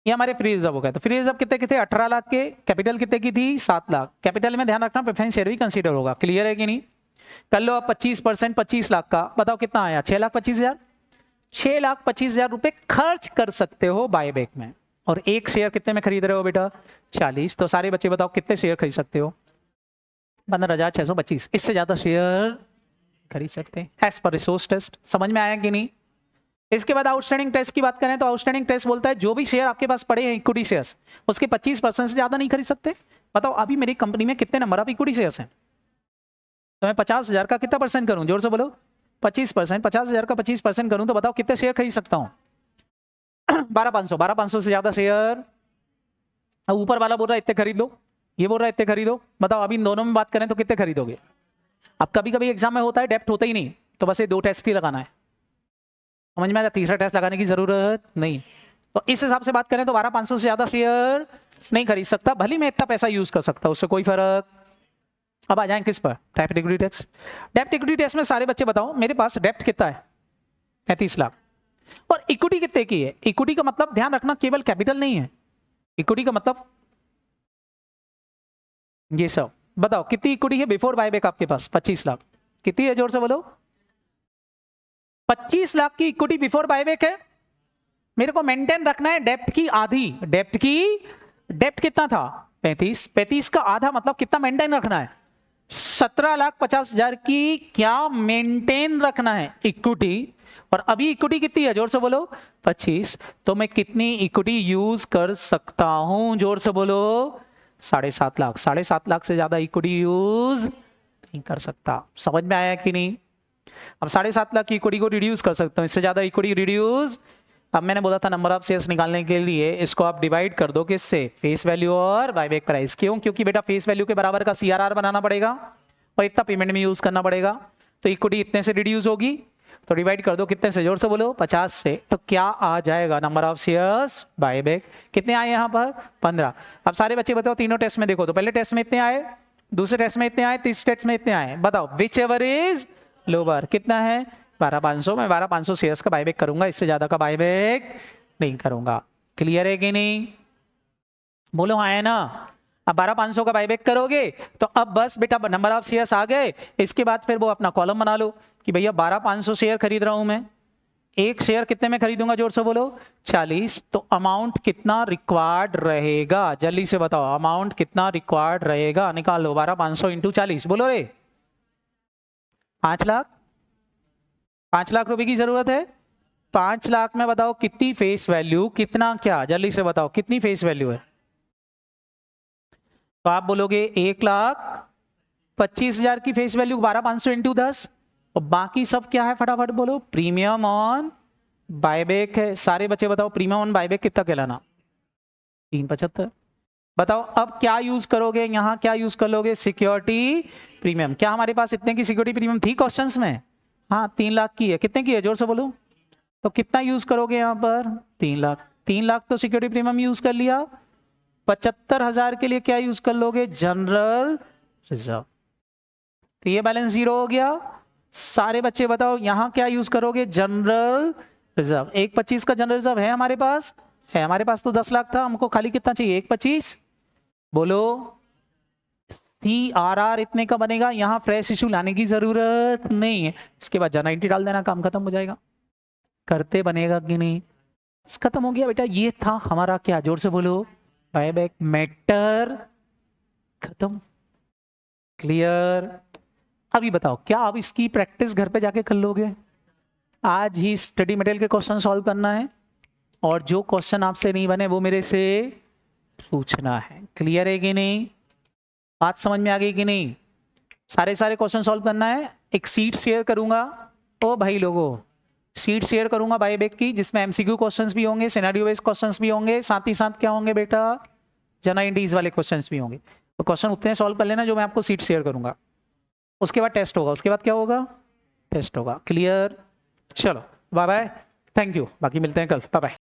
S1: ये हमारे फ्री रिजर्व हो गए। तो फ्री रिजर्व कितने कितने? 18 लाख के। कैपिटल कितने की थी? 7 लाख। कैपिटल में ध्यान रखना प्रेफरेंस शेयर भी कंसीडर होगा। क्लियर है कि नहीं? कर लो अब 25% 25 लाख का, बताओ कितना आया? 6,25,000। 6,25,000 रुपए खर्च कर सकते हो बायबैक में, और एक शेयर कितने में खरीद रहे हो बेटा? 40। तो सारे बच्चे बताओ कितने शेयर खरीद सकते हो? 15,625। इससे ज्यादा शेयर खरीद सकते हैं एज पर रिसोर्स टेस्ट। समझ में आया कि नहीं? इसके बाद आउटस्टैंडिंग टेस्ट की बात करें तो आउटस्टैंडिंग टेस्ट बोलता है जो भी शेयर आपके पास पड़े हैं इक्विटी शेयर्स, उसके 25% से ज्यादा नहीं खरीद सकते। बताओ अभी मेरी कंपनी में कितने नंबर ऑफ इक्विटी शेयर्स हैं? तो मैं 50,000 का कितना परसेंट करूं? जोर से बोलो। 25%। 50,000 का 25% करूं तो बताओ कितने शेयर खरीद सकता हूं? 12,500। 12,500 से ज्यादा शेयर। अब ऊपर वाला बोल रहा है इतने खरीद लो, ये बोल रहा है इतने खरीदो। बताओ अभी इन दोनों में बात करें तो कितने खरीदोगे? अब कभी कभी एग्जाम में होता है डेप्ट होता ही नहीं, तो बस ये 2 टेस्ट ही लगाना है। समझ में आया? तीसरा टेस्ट लगाने की जरूरत नहीं। तो इस हिसाब से बात करें तो 12,500 से ज्यादा शेयर नहीं खरीद सकता, भले मैं इतना पैसा यूज कर सकता, उससे कोई फर्क। अब आ जाएं किस पर? डेप्ट इक्विटी टेस्ट। डेप्ट इक्विटी टेस्ट में सारे बच्चे बताओ मेरे पास डेप्ट कितना है? 35 लाख। और इक्विटी कितने की है? इक्विटी का मतलब ध्यान रखना केवल कैपिटल नहीं है, इक्विटी का मतलब ये सब। बताओ कितनी इक्विटी है बिफोर बायबैक आपके पास? 25 लाख। कितनी है? जोर से बोलो। 25 लाख की इक्विटी बिफोर बायबैक है। मेरे को मेंटेन रखना है डेप्ट की आधी। डेप्ट कितना था? 35। 35 का आधा मतलब कितना मेंटेन रखना है? 17,50,000 की क्या मेंटेन रखना है? इक्विटी। और अभी इक्विटी कितनी है? जोर से बोलो। 25। तो मैं कितनी इक्विटी यूज कर सकता हूं? जोर से बोलो। 7.5 लाख। 7.5 लाख से ज्यादा इक्विटी यूज नहीं कर सकता। समझ में आया कि नहीं? अब 7.5 लाख की इक्विटी को रिड्यूस कर सकता हूं, इससे ज्यादा इक्विटी रिड्यूस। अब मैंने बोला था नंबर ऑफ शेयर्स निकालने के लिए इसको आप डिवाइड कर दो किससे? फेस वैल्यू और बायबैक प्राइस। क्यों? क्योंकि बेटा फेस वैल्यू के बराबर का CRR बनाना पड़ेगा और इतना पेमेंट में यूज करना पड़ेगा, तो इक्विटी इतने से रिड्यूस होगी, तो डिवाइड कर दो कितने से? जोर से बोलो। 50 से। तो क्या आ जाएगा? नंबर ऑफ शेयर्स बायबैक कितने आए यहाँ पर? 15। अब सारे बच्चे बताओ तीनों टेस्ट में देखो तो पहले टेस्ट में इतने आए, दूसरे टेस्ट में इतने आए, तीसरे टेस्ट में इतने आए। बताओ विच एवर इज लोअर। कितना है? 12,500। मैं 12,500 शेयर्स का बायबैक करूंगा, इससे ज्यादा का बायबैक नहीं करूंगा। क्लियर है कि नहीं? बोलो हाँ है ना? अब 12,500 का बायबैक करोगे तो अब बस बेटा नंबर ऑफ शेयर्स आ गए, इसके बाद फिर वो अपना कॉलम बना लो कि भैया 12,500 शेयर खरीद रहा हूं मैं, एक शेयर कितने में खरीदूंगा? जोर से बोलो। 40। तो अमाउंट कितना रिक्वायर्ड रहेगा? जल्दी से बताओ अमाउंट कितना रिक्वायर्ड रहेगा? निकाल लो। 12,500 इंटू 40 बोलो रे। 5 लाख। 5 लाख रुपए की जरूरत है। 5 लाख में बताओ कितनी फेस वैल्यू, कितना क्या, जल्दी से बताओ कितनी फेस वैल्यू है। तो आप बोलोगे 1,25,000 की फेस वैल्यू, 12,500 इंटू 10, और बाकी सब क्या है फटाफट बोलो। प्रीमियम ऑन बायबैक है। सारे बच्चे बताओ प्रीमियम ऑन बायबैक कितना कहलाना, 375। बताओ अब क्या यूज करोगे, यहां क्या यूज कर लोगे, सिक्योरिटी प्रीमियम। क्या हमारे पास इतने की सिक्योरिटी प्रीमियम थी क्वेश्चंस में? हाँ 3 लाख की है। कितने की है जोर से बोलो। तो कितना यूज करोगे यहां पर, 3 लाख। 3 लाख तो सिक्योरिटी प्रीमियम यूज कर लिया। 75,000 के लिए क्या यूज कर लोगे, जनरल रिजर्व। तो ये बैलेंस 0 हो गया। सारे बच्चे बताओ यहां क्या यूज करोगे, जनरल रिजर्व। 1,25 का जनरल रिजर्व है हमारे पास, है हमारे पास तो 10 लाख था, हमको खाली कितना चाहिए, 1,25। बोलो CRR इतने का बनेगा। यहां फ्रेश इशू लाने की जरूरत नहीं है, इसके बाद जाना एंट्री डाल देना, काम खत्म हो जाएगा। करते बनेगा कि नहीं, खत्म हो गया बेटा। ये था हमारा क्या, जोर से बोलो, बायबैक मैटर खत्म। क्लियर। अभी बताओ क्या आप इसकी प्रैक्टिस घर पे जाके कर लोगे? आज ही स्टडी मटेरियल के क्वेश्चन सॉल्व करना है, और जो क्वेश्चन आपसे नहीं बने वो मेरे से पूछना है। क्लियर है कि नहीं, बात समझ में आ गई कि नहीं? सारे क्वेश्चन सॉल्व करना है। एक सीट शेयर करूंगा, ओ भाई लोगों, सीट शेयर करूंगा बायबैक की, जिसमें एमसीक्यू क्वेश्चंस भी होंगे, सिनेरियो बेस्ड क्वेश्चंस भी होंगे, साथ ही साथ क्या होंगे बेटा, जना इंडीज वाले क्वेश्चंस भी होंगे। तो क्वेश्चन उतने सॉल्व कर लेना जो मैं आपको सीट शेयर करूंगा। उसके बाद टेस्ट होगा, उसके बाद क्या होगा, टेस्ट होगा। क्लियर। चलो बाय बाय, थैंक यू, बाकी मिलते हैं कल, बाय बाय।